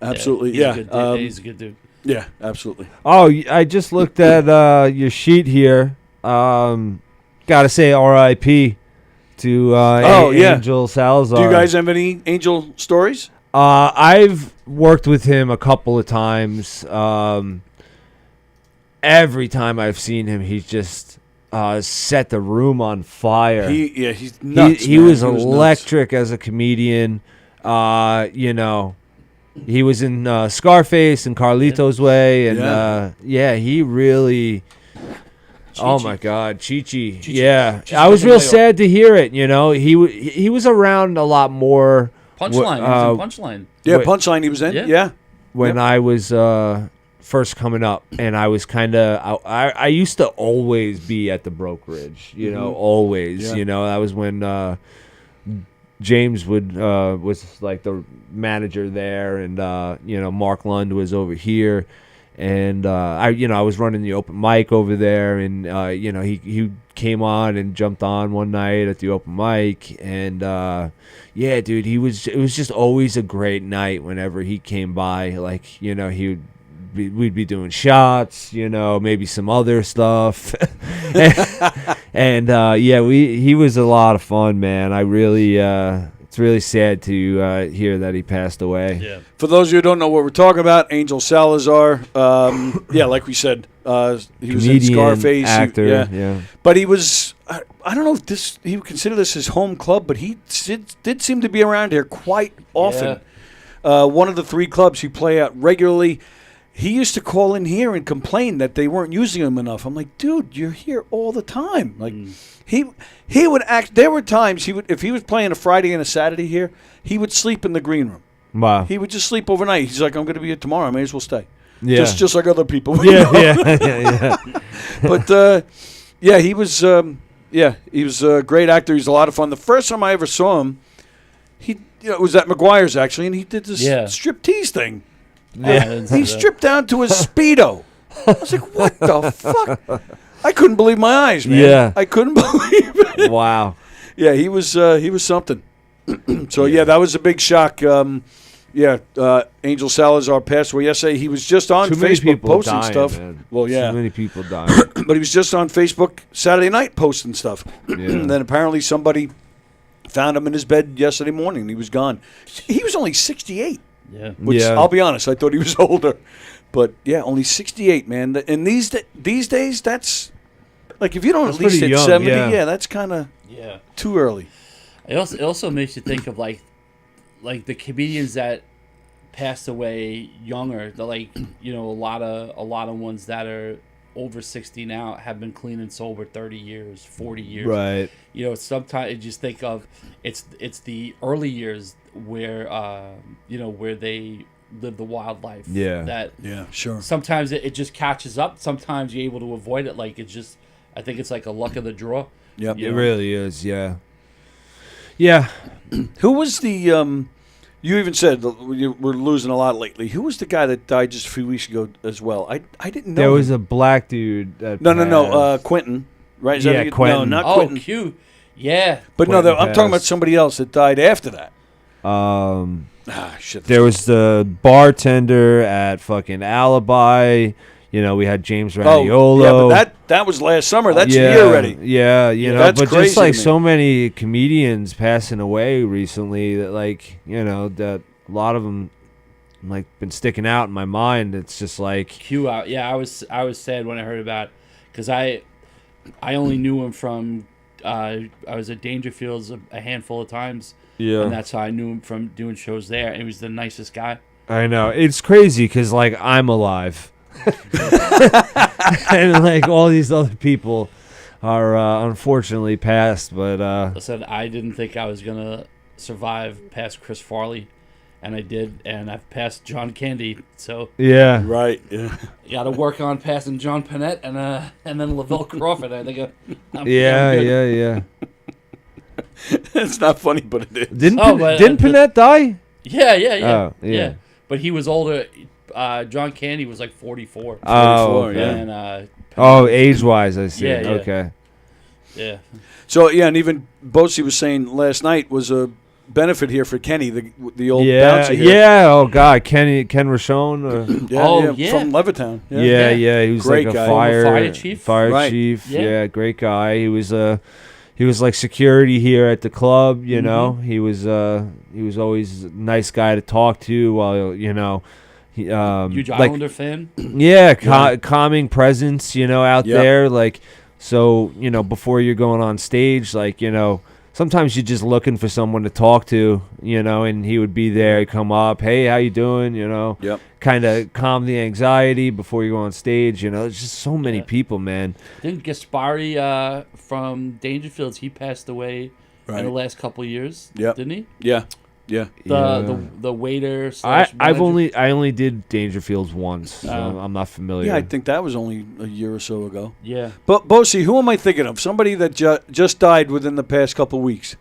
Absolutely. He's Yeah. a good dude. He's a good dude. Yeah, absolutely. Oh, I just looked at your sheet here. Gotta say R.I.P. to Angel Salazar. Do you guys have any Angel stories? I've worked with him a couple of times. Every time I've seen him, he's just set the room on fire. He's nuts. He man. was nuts. electric as a comedian. He was in Scarface and Carlito's Way, and he really. Oh my God, Chi-Chi. Yeah, I was real sad to hear it. He was around a lot more. Punchline. He was in Punchline. Yeah, Punchline he was in. Yeah. When I was first coming up, and I was kind of, I used to always be at the brokerage. Always. Yeah. That was when James was like the manager there, and Mark Lund was over here. And I was running the open mic over there, and he came on and jumped on one night at the open mic, and dude, it was just always a great night whenever he came by. Like, we'd be doing shots, maybe some other stuff, and he was a lot of fun, man. I really. It's really sad to hear that he passed away. Yeah. For those of you who don't know what we're talking about, Angel Salazar, like we said, he was in Comedian, Scarface. actor, yeah. But he was, I don't know if he would consider this his home club, but he did seem to be around here quite often. One of the 3 clubs he played at regularly. He used to call in here and complain that they weren't using him enough. I'm like, dude, you're here all the time. Like, he would act. There were times if he was playing a Friday and a Saturday here, he would sleep in the green room. Wow. He would just sleep overnight. He's like, I'm going to be here tomorrow. I may as well stay. Yeah. Just like other people. Yeah. But he was. He was a great actor. He's a lot of fun. The first time I ever saw him, it was at McGuire's actually, and he did this striptease thing. Yeah. He stripped down to his Speedo. I was like, what the fuck? I couldn't believe my eyes, man. Yeah. I couldn't believe it. Wow. Yeah, he was something. So, that was a big shock. Angel Salazar passed away yesterday. He was just on Too many Facebook people posting dying, stuff. man. Well, yeah. Too many people dying. But he was just on Facebook Saturday night posting stuff. Yeah. And then apparently somebody found him in his bed yesterday morning. He was gone. He was only 68. Yeah. Which, I'll be honest, I thought he was older. But, only 68, man. And these days, that's... Like, if you don't That's at least pretty hit young, 70, that's kind of too early. It also makes you think of, like the comedians that passed away younger. A lot of ones that are over 60 now have been clean and sober 30 years, 40 years. Right. Sometimes you just think of it's the early years where where they live the wild life. Yeah. Sure. Sometimes it just catches up. Sometimes you're able to avoid it. Like, it's just, I think it's like a luck of the draw. Yep. It really is. Yeah. Yeah. Who was the? You even said we're losing a lot lately. Who was the guy that died just a few weeks ago as well? I didn't know. There was a black dude. That No. Quentin, right? Is that Quentin. No, not Quentin. Hugh. Yeah. But Quentin I'm talking about somebody else that died after that. Shit. There was the bartender at fucking Alibi. We had James Raniolo. But that was last summer. That's a year already. Yeah, that's but crazy just like to me. so many comedians passing away recently that that a lot of them been sticking out in my mind. It's just like Hugh out. Yeah, I was sad when I heard about, because I only knew him from I was at Dangerfields a handful of times. Yeah. And that's how I knew him from doing shows there. And he was the nicest guy. I know. It's crazy because, like, I'm alive. And, like, all these other people are unfortunately passed. But Listen, I didn't think I was going to survive past Chris Farley. And I did. And I've passed John Candy. So yeah. Right. Yeah. you got to work on passing John Panette and then Lavelle Crawford. I think I'm Yeah, good. yeah. It's not funny, but it is. Didn't but, didn't Panette die? Yeah. Oh, yeah. But he was older. John Candy was like 44. Oh, 44, yeah. And, age-wise, I see. Yeah, yeah. Okay. Yeah. So yeah, and even Bosie was saying last night was a benefit here for Kenny, the old Yeah, bouncer here. yeah. Oh God, Ken Rochon. Yeah, from Levittown. Yeah. He was Great like guy. a fire chief. Right. Yeah, great guy. He was like security here at the club. You know, he was always a nice guy to talk to. While Huge like, Islander fan. Yeah, calming presence. Out Yep. there, like. So, before you're going on stage, like, sometimes you're just looking for someone to talk to, and he would be there, he'd come up, hey, how you doing, Yep. kind of calm the anxiety before you go on stage, there's just so many people, man. Didn't Gaspari from Dangerfields, he passed away in the last couple of years, didn't he? Yeah. Yeah. The waiter I /manager. only did Dangerfields once, so I'm not familiar. Yeah, I think that was only a year or so ago. Yeah. But Bosie, who am I thinking of? Somebody that just died within the past couple weeks.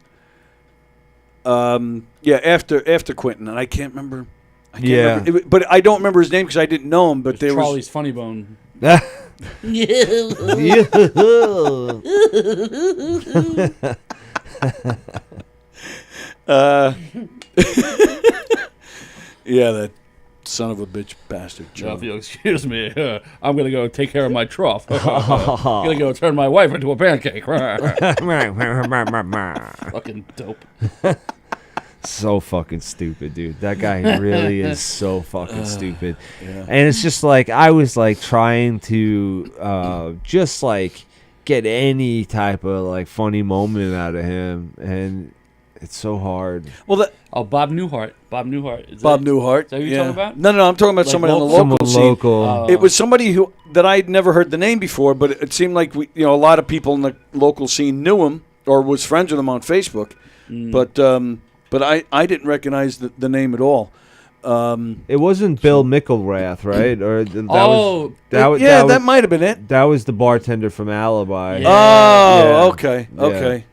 After Quentin, and I can't remember. Remember. But I don't remember his name because I didn't know him. But there Charlie's Funny Bone. Yeah, that son of a bitch bastard. Now, if you'll excuse me, I'm going to go take care of my trough. I'm going to go turn my wife into a pancake. Fucking dope. So fucking stupid, dude. That guy really is so fucking stupid. Yeah. And it's just like, I was like trying to just like get any type of like funny moment out of him. And it's so hard. Well, Bob Newhart. Bob Newhart. Is Bob that Newhart. Is that who you're talking about? No, I'm talking about Like somebody local? on the local Someone scene. local. It was somebody that I'd never heard the name before, but it seemed like a lot of people in the local scene knew him or was friends with him on Facebook. But I didn't recognize the name at all. It wasn't Bill Mickelrath, right? Or that might have been it. That was the bartender from Alibi. Yeah. Oh, okay.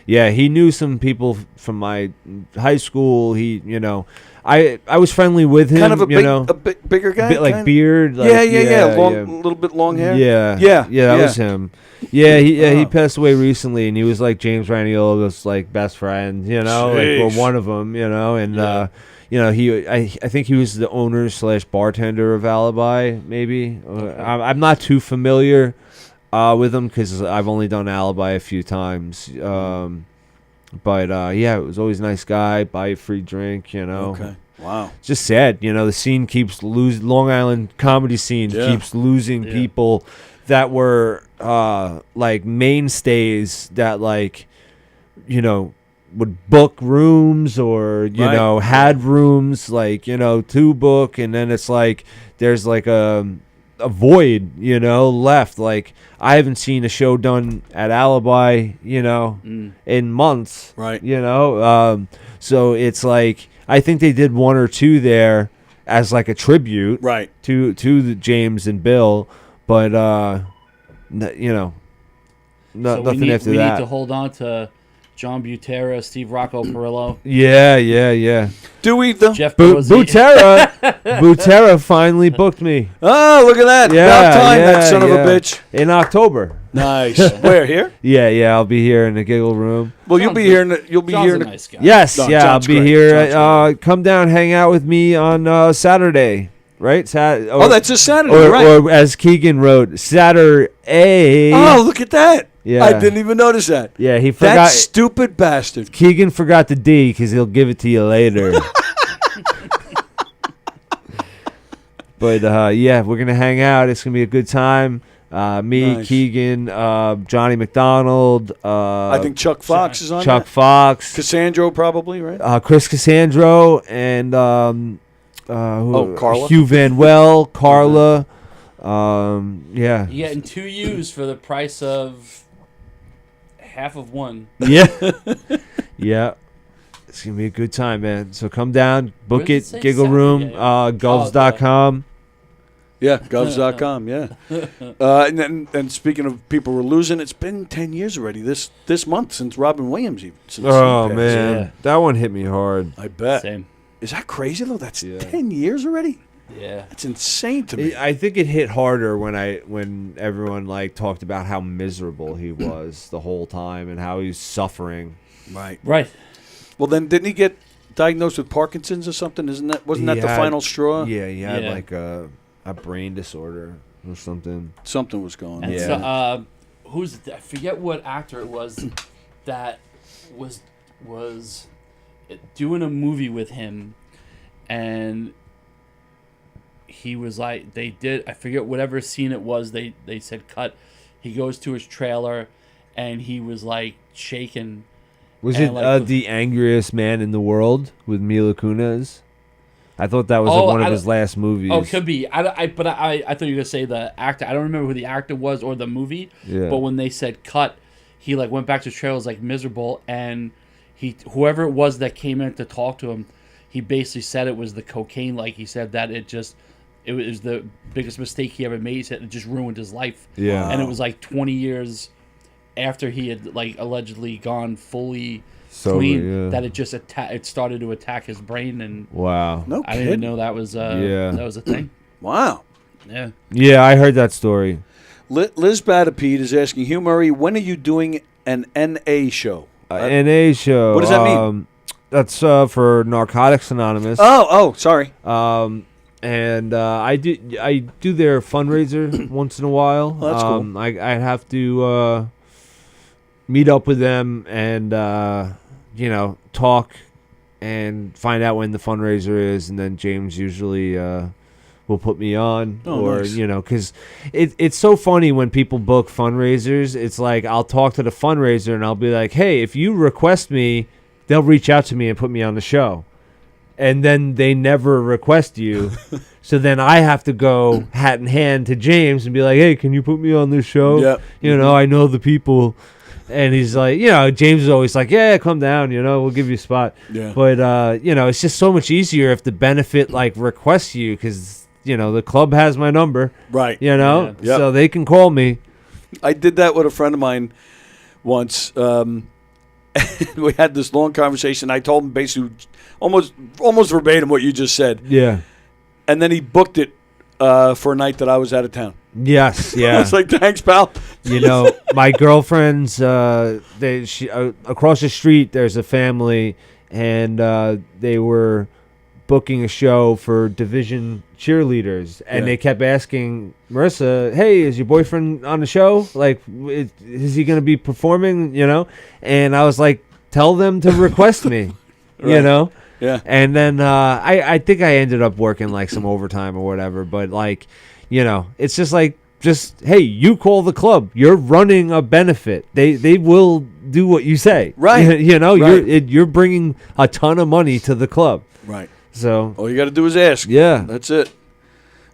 Yeah, he knew some people from my high school. I was friendly with him. Kind of a bigger guy, bit like kind of? beard. Like, yeah. A little bit long hair. Yeah, that was him. Yeah, he passed away recently, and he was like James Raniola's like best friend, or one of them, and I think he was the owner / bartender of Alibi, maybe. I'm not too familiar with him because I've only done Alibi a few times. But it was always a nice guy. Buy a free drink, Okay. Wow. It's just sad, the scene keeps losing. Long Island comedy scene keeps losing people that were like mainstays that would book rooms or had rooms to book, and then it's like there's like a void left. Like I haven't seen a show done at Alibi in months, right? So it's like I think they did one or two there as like a tribute, right, to the James and Bill, but nothing after we that. need to hold on to John Butera, Steve Rocco Perillo. Yeah. Do we though? Jeff Butera finally booked me. Oh, look at that! About time, that son of a bitch. In October. Nice. Where, here? Yeah. I'll be here in the Giggle Room. Well, you'll be here. John's a nice guy. Yes, No, I'll John's be great. here. Come down, hang out with me on Saturday. Right? That's a Saturday, or, right? Or as Keegan wrote, Saturday. Oh, look at that! Yeah. I didn't even notice that. Yeah, he forgot. That stupid bastard. Keegan forgot the D because he'll give it to you later. But we're gonna hang out. It's gonna be a good time. Me, Nice. Keegan, Johnny McDonald. I think Chuck Fox is on. Chuck that. Fox, Cassandro probably, right? Chris Cassandro, and Carla? Hugh Van Well, Carla. Yeah. You're getting 2 U's for the price of half of one. Yeah. Yeah. It's going to be a good time, man. So come down, book Where does it, it say Giggle Saturday? Room, govs.com. Yeah, govs.com, yeah. And speaking of people we're losing, it's been 10 years already this month since Robin Williams. Since Oh, he passed. man. Yeah. That one hit me hard. I bet. Same. Is that crazy, though? That's 10 years already? Yeah. That's insane to me. I think it hit harder when everyone like talked about how miserable he was the whole time and how he's suffering. Right. Right. Well, then didn't he get diagnosed with Parkinson's or something? Wasn't that the final straw? Yeah, he had Yeah. like a brain disorder or something. Something was going on. And so, I forget what actor it was that was doing a movie with him, and he was like, I forget whatever scene it was, they said cut. He goes to his trailer, and he was like shaking. Was and, it like, The Angriest Man in the World with Mila Kunis? I thought that was one of his last movies. Oh, could be. But I thought you were gonna say the actor. I don't remember who the actor was or the movie. Yeah. But when they said cut, he like went back to his trailer, was like miserable, and whoever it was that came in to talk to him, he basically said it was the cocaine. Like he said that it was the biggest mistake he ever made. He said it just ruined his life. Yeah. And it was like 20 years after he had like allegedly gone fully Sober, clean yeah. that it started to attack his brain. And Wow. No I didn't even know that was that was a thing. Wow. Yeah. Yeah, I heard that story. Liz Batapede is asking, Hugh Murray, when are you doing an NA show? NA show. What does that mean? That's for Narcotics Anonymous. Oh, sorry. And I do their fundraiser once in a while. Oh, that's cool. I have to meet up with them and talk and find out when the fundraiser is, and then James usually will put me on, nice. Because it's so funny when people book fundraisers. It's like I'll talk to the fundraiser and I'll be like, hey, if you request me, they'll reach out to me and put me on the show. And then they never request you. So then I have to go hat in hand to James and be like, hey, can you put me on this show? Yep. I know the people. And he's like, James is always like, yeah, come down, we'll give you a spot. Yeah. But, it's just so much easier if the benefit, requests you because, the club has my number. Right. Yep. So they can call me. I did that with a friend of mine once. We had this long conversation. I told him basically almost verbatim what you just said. Yeah. And then he booked it for a night that I was out of town. Yes, yeah. I was like, thanks, pal. My girlfriend's across the street, there's a family, and they were booking a show for division cheerleaders, and they kept asking Marissa, hey, is your boyfriend on the show? Like, is he going to be performing, And I was like, tell them to request me, Right. Yeah. And then I think I ended up working like some overtime or whatever, but it's just hey, you call the club. You're running a benefit. They will do what you say. Right. Right. You're bringing a ton of money to the club. Right. So all you got to do is ask. Yeah. That's it.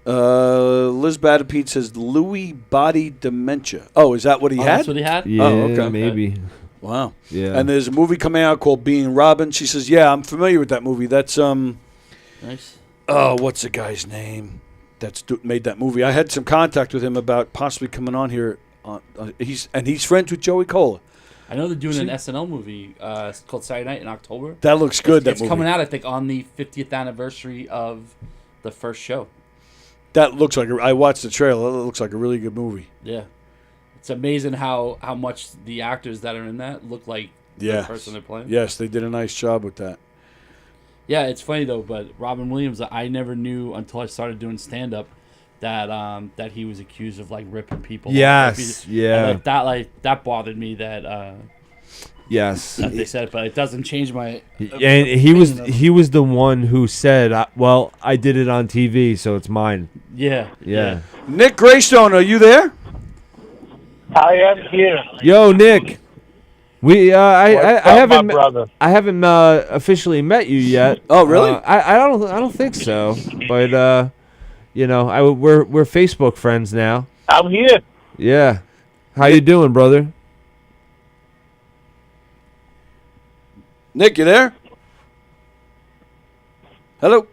Liz Batapede says Lewy body dementia. Oh, is that what he had? That's what he had? Yeah, okay. maybe. Wow. Yeah. And there's a movie coming out called Being Robin. She says, yeah, I'm familiar with that movie. That's nice. Oh, what's the guy's name that's made that movie? I had some contact with him about possibly coming on here. He's friends with Joey Cola. I know they're doing an SNL movie called Saturday Night in October. That looks good. It's coming out, I think, on the 50th anniversary of the first show. That looks like I watched the trailer. That looks like a really good movie. Yeah, it's amazing how much the actors that are in that look like the person they're playing. Yes, they did a nice job with that. Yeah, it's funny though, but Robin Williams, I never knew until I started doing stand up that he was accused of ripping people. Yes, yeah. And, that bothered me that. Yes, that they said, but it doesn't change my. And he was the one who said, "Well, I did it on TV, so it's mine." Yeah. Nick Greystone, are you there? I am here. Yo, Nick. I haven't my brother. I haven't officially met you yet. Oh, really? I don't think so. But we're Facebook friends now. I'm here. Yeah. How you doing, brother? Nick, you there? Hello.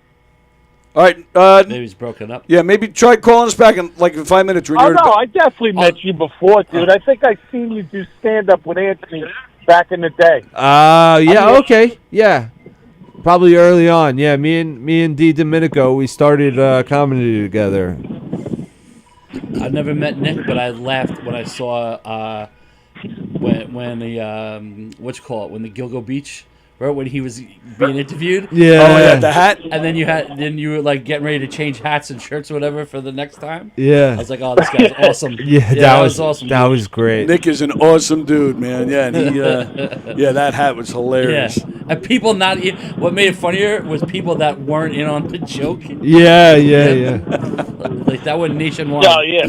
All right. Maybe he's broken up. Yeah, maybe try calling us back in 5 minutes. When Oh you're no, I definitely met you before, dude. I think I seen you do stand up with Anthony back in the day. Yeah. Okay. Yeah. Probably early on. Yeah. Me and D Domenico, we started comedy together. I never met Nick, but I laughed when I saw when the when the Gilgo Beach, right, when he was being interviewed. Yeah. Oh, yeah, the hat. And then you were like getting ready to change hats and shirts or whatever for the next time. Yeah. I was like, oh, this guy's awesome. Yeah, that was awesome. That was great. Nick is an awesome dude, man. Yeah, and he, that hat was hilarious. Yeah. And people not in, what made it funnier was people that weren't in on the joke. Yeah. Like that went nationwide. Oh yeah.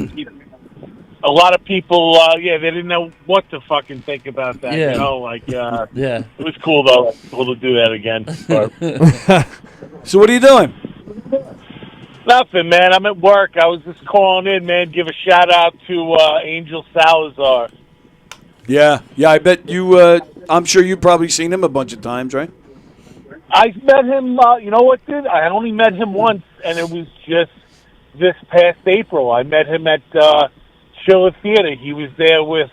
A lot of people, they didn't know what to fucking think about that. Yeah. You know, like, Yeah. it was cool though. Cool to do that again. But So what are you doing? nothing, man. I'm at work. I was just calling in, man. Give a shout out to Angel Salazar. Yeah. I bet you. I'm sure you've probably seen him a bunch of times, right? I met him. You know what, dude? I only met him once, and it was just this past April. I met him at Schiller Theater. He was there with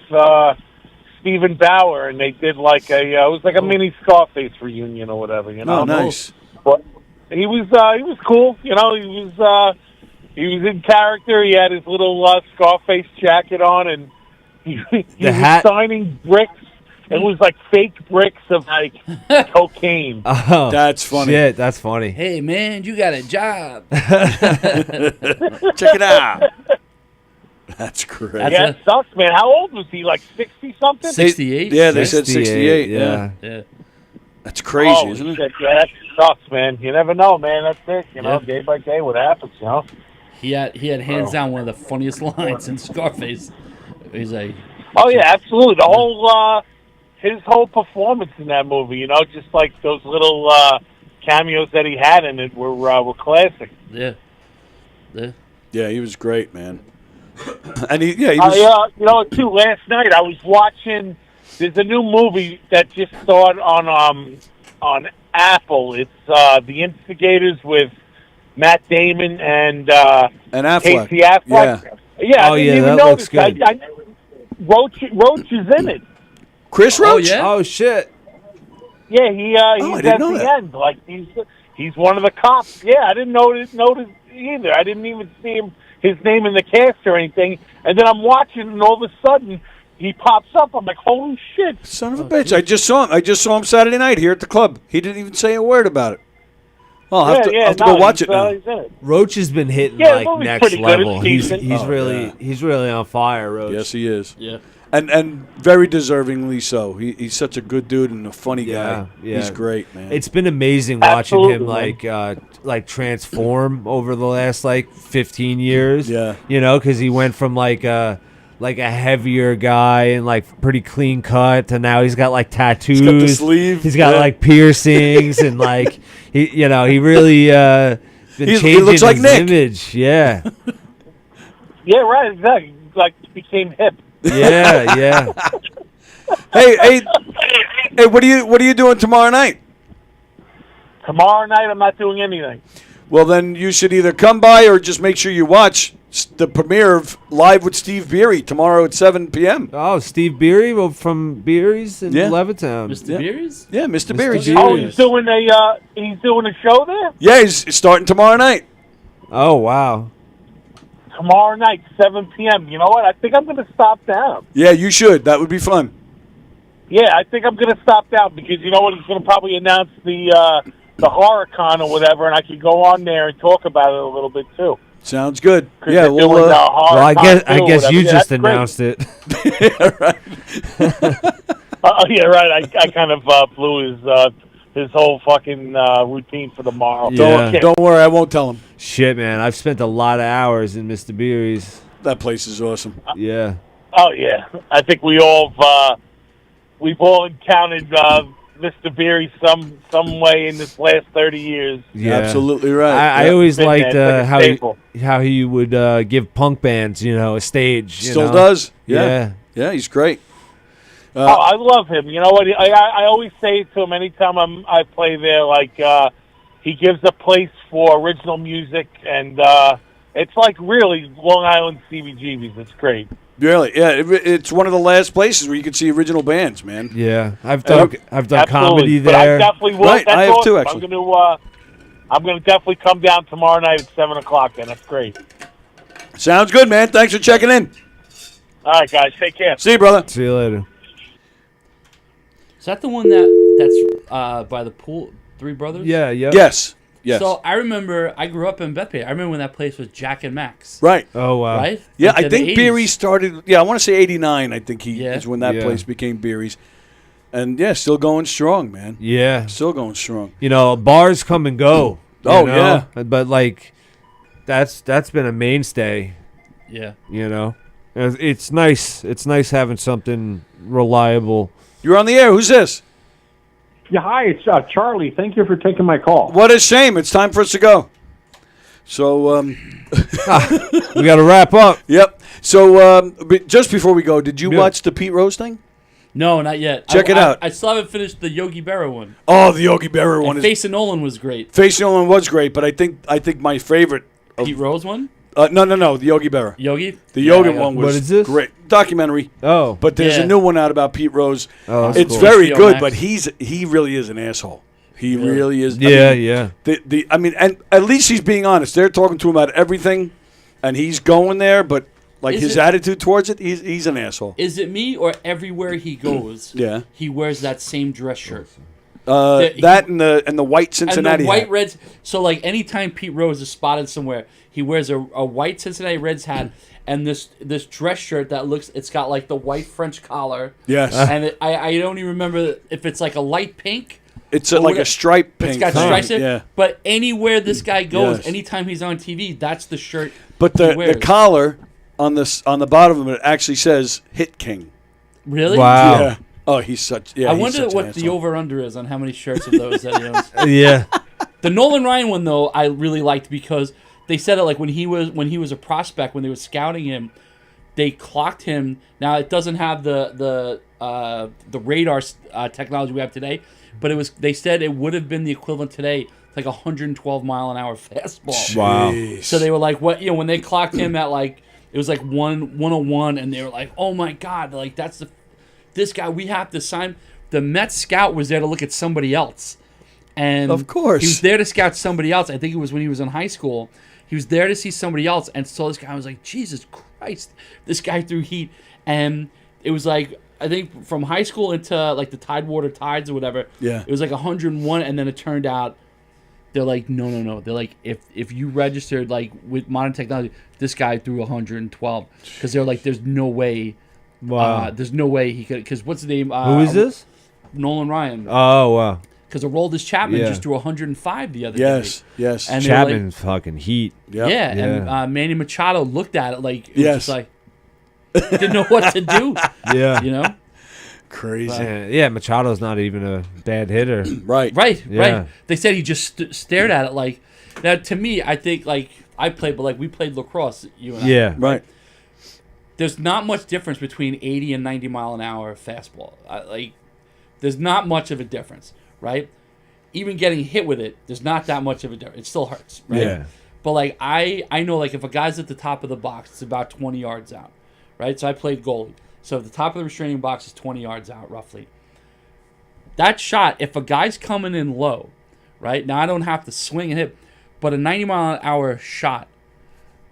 Stephen Bauer, and they did like it was like a mini Scarface reunion or whatever. You know? Oh, nice. But he was cool. You know, he was in character. He had his little Scarface jacket on, and he was hat? signing bricks. It was like fake bricks of like cocaine. Oh, That's funny. Shit, that's funny. Hey man, you got a job. Check it out. That's great. Yeah, it sucks, man. How old was he? Like 60 something? 68. Yeah, they said 68. Yeah. Yeah. That's crazy, Holy isn't it? shit, yeah, that sucks, man. You never know, man. That's it. You know, Yeah. day by day, what happens, you know? He had hands down one of the funniest lines in Scarface. He's like, Oh, yeah, absolutely. The whole, his whole performance in that movie, you know, just like those little cameos that he had in it were classic. yeah. Yeah, he was great, man. And he was. You know, too, last night I was watching, there's a new movie that just started on Apple. It's The Instigators with Matt Damon and Affleck. Casey Affleck. Yeah, Oh, I didn't yeah, even that notice. looks good. Roach is in it. Chris Roach? Oh, yeah? Oh shit. Yeah, he's didn't at know the that. end. Like he's one of the cops. Yeah, I didn't notice either. I didn't even see his name in the cast or anything. And then I'm watching, and all of a sudden he pops up. I'm like, holy shit! Son of a bitch! I just saw him Saturday night here at the club. He didn't even say a word about it. Oh, I'll have to go watch it now. He's in it. Roach has been hitting Yeah, the like movie's next pretty good. level. It's He's decent. he's really on fire, Roach. Yes, he is. Yeah. And very deservingly so. He's such a good dude and a funny guy. Yeah. He's great, man. It's been amazing watching him Absolutely, like transform over the last like 15 years. Yeah. You know, because he went from like a heavier guy and like pretty clean cut to now he's got like tattoos. He's got the sleeve. He's got Yeah. like piercings and like he really been He changing looks like his Nick. image. Yeah. Yeah, right. Exactly. Like became hip. Yeah. hey, what are you doing tomorrow night? Tomorrow night, I'm not doing anything. Well, then you should either come by or just make sure you watch the premiere of Live with Steve Beery tomorrow at 7 p.m. Oh, Steve Beery from Beery's in Yeah. Levittown. Mr. Beers? Yeah, Mr. Beery. Beery. Oh, he's doing a show there Yeah, he's starting tomorrow night. Oh, wow. tomorrow night, 7 p.m. You know what? I think I'm going to stop down. Yeah, you should. That would be fun. Yeah, I think I'm going to stop down because you know what? He's going to probably announce the HorrorCon or whatever, and I could go on there and talk about it a little bit too. Sounds good. 'Cause Yeah, they're well, doing, Well, I HorrorCon guess too, you whatever. Yeah, just that's great. announced it. Yeah, right. I kind of blew his whole fucking routine for tomorrow. Yeah. Don't worry, I won't tell him. Shit, man. I've spent a lot of hours in Mr. Beery's. That place is awesome. Yeah. Oh yeah, I think we all we've all encountered Mr. Beery some way in this last 30 years. Yeah, absolutely right. I always Been liked there. It's like a staple. how he would give punk bands, a stage. Still know? does. Yeah. Yeah, he's great. I love him. You know what? I always say to him anytime I play there, like he gives a place for original music, and it's like really Long Island CBGBs. It's great. Really, yeah. It's one of the last places where you can see original bands, man. Yeah, I've done comedy But I there. definitely will. Right, That's I have awesome. too, actually. I'm gonna definitely come down tomorrow night at 7:00. Then that's great. Sounds good, man. Thanks for checking in. All right, guys. Take care. See you, brother. See you later. Is that the one that's by the pool, Three Brothers? Yeah, yeah. Yes. Yes. So I remember I grew up in Bethpage. I remember when that place was Jack and Max. Right. Oh, wow. Right? Yeah, Like I in think the 80s. Beery started. Yeah, I want to say '89. I think is when that Yeah. place became Beery's, and yeah, still going strong, man. Yeah. Still going strong. Bars come and go. Oh, yeah. But like, that's been a mainstay. Yeah. It's nice. It's nice having something reliable. You're on the air. Who's this? Yeah, hi, it's Charlie. Thank you for taking my call. What a shame. It's time for us to go. So we got to wrap up. Yep. So but just before we go, did you Yeah. watch the Pete Rose thing? No, not yet. Check it out. I still haven't finished the Yogi Berra one. Oh, the Yogi Berra one And is. Face of Nolan was great. Face Nolan was great, but I think my favorite. Pete Rose one? No, the Yogi Berra. Yogi? The Yeah, Yogi I got one it. was What is this? great documentary. Oh, But there's Yeah. a new one out about Pete Rose. Oh, that's it's cool. very HBO good, Max. but he really is an asshole. He Yeah. really is. Yeah, I mean, yeah. I mean, and at least he's being honest. They're talking to him about everything, and he's going there. But like Is his it- attitude towards it, he's an asshole. Is it me or everywhere he goes, Yeah. he wears that same dress shirt? The- That and the white Cincinnati and the white hat. Reds. So like anytime Pete Rose is spotted somewhere, he wears a white Cincinnati Reds hat and this dress shirt that it's got like the white French collar. Yes. And I don't even remember if it's like a light pink. It's or like whatever. a stripe pink. It's got thing. stripes in it. Yeah. But anywhere this guy goes, Yes. anytime he's on TV, that's the shirt. But he the wears. collar on the bottom of it actually says "Hit King." Really? Wow. Yeah. Oh, he's such. Yeah. I he's wonder such an what the asshole. over/under is on how many shirts of those that he owns. Yeah. The Nolan Ryan one though, I really liked because they said it like when he was a prospect, when they were scouting him, they clocked him. Now it doesn't have the radar technology we have today, but they said it would have been the equivalent today, like 112 mile an hour fastball. Wow. So they were like, what when they clocked him at like it was like 101, and they were like, oh my god, like this guy, we have to sign. The Mets scout was there to look at somebody else. And Of course. he was there to scout somebody else. I think it was when he was in high school. He was there to see somebody else, and saw this guy. I was like, Jesus Christ, this guy threw heat. And it was like, I think from high school into like the Tidewater Tides or whatever. Yeah. It was like 101, and then it turned out they're like, no. They're like, if you registered like with modern technology, this guy threw 112 because they're like, there's no way. Wow. There's no way he could. Because what's the name? Who is this? Nolan Ryan. Oh, wow. Because Aroldis Chapman Yeah. just threw 105 the other Yes. day. Yes. And they were like- Chapman's fucking heat. Yep. Yeah, Yeah. and Manny Machado looked at it like, it was Yes. just like, didn't know what to do. Yeah. You know? Crazy. Yeah, Machado's not even a bad hitter. Right. Right, Yeah. right. They said he just stared at it like, now to me, I think like, I played, but like we played lacrosse, you and I. Yeah. Right. There's not much difference between 80 and 90 mile an hour fastball. There's not much of a difference, right? Even getting hit with it, there's not that much of a difference. It still hurts, right? Yeah. But like I know like if a guy's at the top of the box, it's about 20 yards out, right? So I played goalie. So if the top of the restraining box is 20 yards out roughly. That shot, if a guy's coming in low, right? Now I don't have to swing and hit, but a 90 mile an hour shot,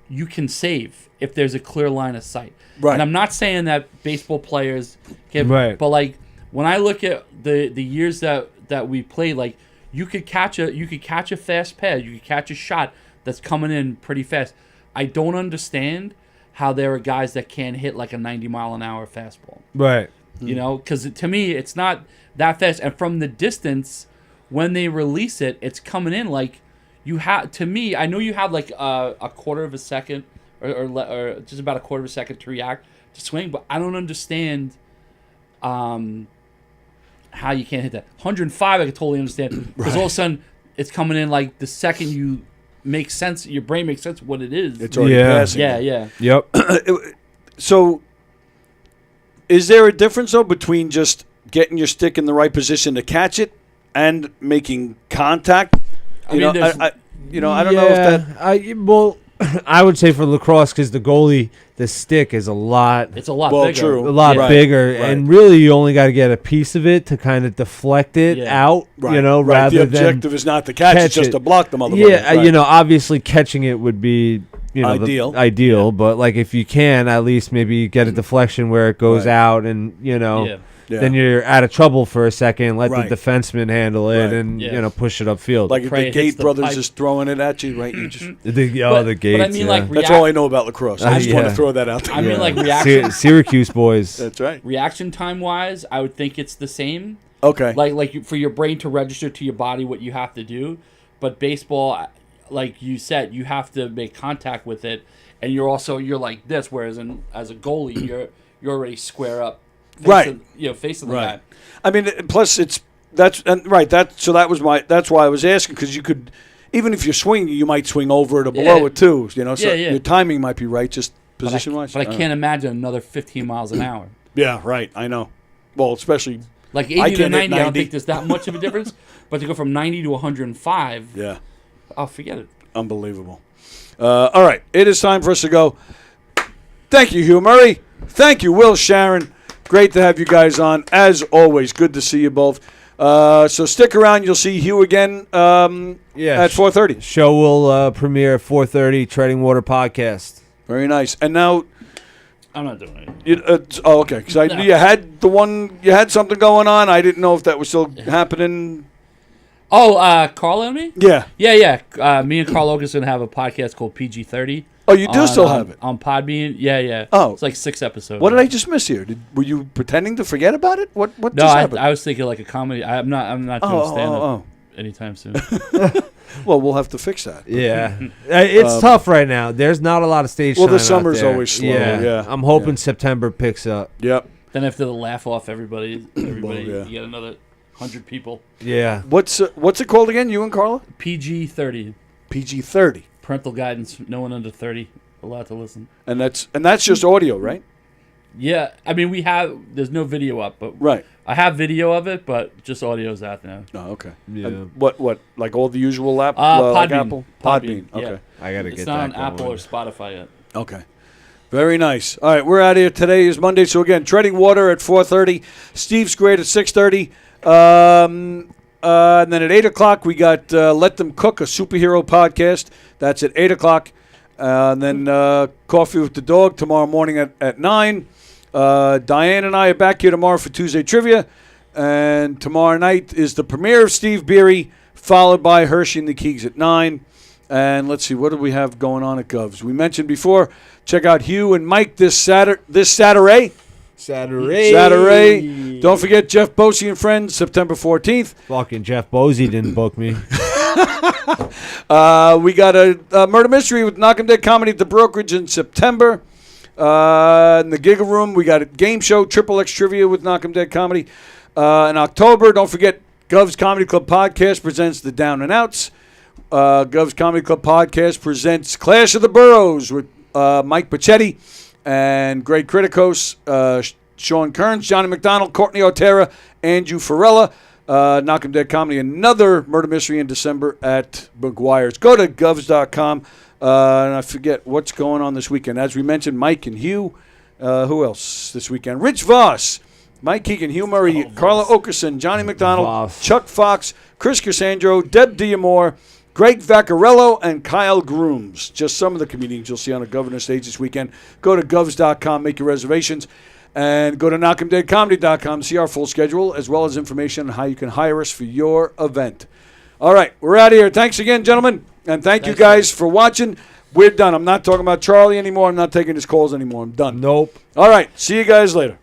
you can save if there's a clear line of sight. Right. And I'm not saying that baseball players get, Right. but like when I look at the years that we played, like you could catch a fast pass, you could catch a shot that's coming in pretty fast. I don't understand how there are guys that can't hit like a 90 mile an hour fastball. Right. You know, because to me it's not that fast, and from the distance when they release it, it's coming in like you have. To me, I know you have like a quarter of a second or just about a quarter of a second to react to swing, but I don't understand how you can't hit that. 105, I could totally understand because all of a sudden it's coming in like the second you make sense, your brain makes sense what it is. It's already passing. Yeah. Yep. So, is there a difference though between just getting your stick in the right position to catch it and making contact? I don't know if that. I would say for lacrosse because the goalie, the stick is a lot. It's a lot bigger. True. A lot Right. bigger, Right. and really you only got to get a piece of it to kind of deflect it out. Right. You know, Right. rather The objective than is not to catch it, just to block the motherfucker. Yeah, Right. Obviously catching it would be ideal, but like if you can at least maybe get a deflection where it goes out, and then you're out of trouble for a second. Let Right. the defenseman handle it, and push it upfield. Like if the Gate brothers is throwing it at you, right? You just the Gates. But I mean, like that's all I know about lacrosse. I just want to throw that out there. I mean, like reaction. Syracuse boys. That's right. Reaction time wise, I would think it's the same. Okay. Like for your brain to register to your body what you have to do, but baseball, like you said, you have to make contact with it, and you're like this. Whereas as a goalie, you're already square up. Right. Facing the guy. I mean, plus that's why I was asking, because you could, even if you're swinging, you might swing over it or below it too. So your timing might be right, just position wise. But I can't imagine another 15 miles an hour. Yeah, right. I know. Well, especially like 80 to 90, I don't think there's that much of a difference. But to go from 90 to 105, I'll forget it. Unbelievable. All right, it is time for us to go. Thank you, Hugh Murray. Thank you, Will Scharen. Great to have you guys on. As always, good to see you both. So stick around. You'll see Hugh again at 4:30. Show will premiere at 4:30, Treading Water Podcast. Very nice. And now... I'm not doing it. Okay. Because I knew you had something going on. I didn't know if that was still happening. Oh, Carl and me? Yeah. Yeah. Me and Carl Oak are going to have a podcast called PG-30. Oh, you do still have it? On Podbean? Yeah. Oh. It's like 6 episodes. What did I just miss here? Were you pretending to forget about it? What no, just happened? I was thinking like a comedy. I'm not doing stand-up anytime soon. Well, we'll have to fix that. Yeah. It's tough right now. There's not a lot of stage time. Well, the summer's always slow. Yeah. I'm hoping September picks up. Yep. Then after the laugh off everybody, you get another 100 people. Yeah. What's it called again, you and Carla? PG-30. PG-30. Parental guidance, no one under 30 allowed to listen. And that's just audio, right? Yeah, I mean there's no video up, but right. I have video of it, but just audio's out now. Oh, okay. Yeah. What like all the usual like Podbean. Apple? Podbean. Okay. Yeah. I gotta get It's not on that Apple going. or Spotify yet. Okay. Very nice. All right, we're out of here. Today is Monday, so again, Treading Water at 4:30. Steve's Great at 6:30. And then at 8 o'clock, we got Let Them Cook, a superhero podcast. That's at 8 o'clock. And then Coffee with the Dog tomorrow morning at 9. Diane and I are back here tomorrow for Tuesday Trivia. And tomorrow night is the premiere of Steve Beery, followed by Hershey and the Keegs at 9. And let's see, what do we have going on at Govs? We mentioned before, check out Hugh and Mike this Saturday. Saturday. Don't forget Jeff Bosey and Friends, September 14th. Fucking Jeff Bosey didn't book me. We got a murder mystery with Knockem Dead Comedy at the Brokerage in September. In the Giggle Room, we got a game show, Triple X Trivia with Knockem Dead Comedy. In October, don't forget Gov's Comedy Club Podcast presents The Down and Outs. Gov's Comedy Club Podcast presents Clash of the Boroughs with Mike Pachetti and Greg Criticos, Sean Kearns, Johnny McDonald, Courtney Otera, Andrew Farella. Knockem Dead Comedy, another murder mystery in December at McGuire's. Go to govs.com. And I forget what's going on this weekend. As we mentioned, Mike and Hugh. Who else this weekend? Rich Voss, Mike Keegan, Hugh Murray, Carla Okerson, Johnny McDonald, Voss. Chuck Fox, Chris Cassandro, Deb Diamore, Greg Vaccarello, and Kyle Grooms. Just some of the comedians you'll see on the Governor stage this weekend. Go to govs.com, make your reservations. And go to knockemdeadcomedy.com to see our full schedule, as well as information on how you can hire us for your event. All right, we're out of here. Thanks again, gentlemen. And thanks you guys for watching. We're done. I'm not talking about Charlie anymore. I'm not taking his calls anymore. I'm done. Nope. All right, see you guys later.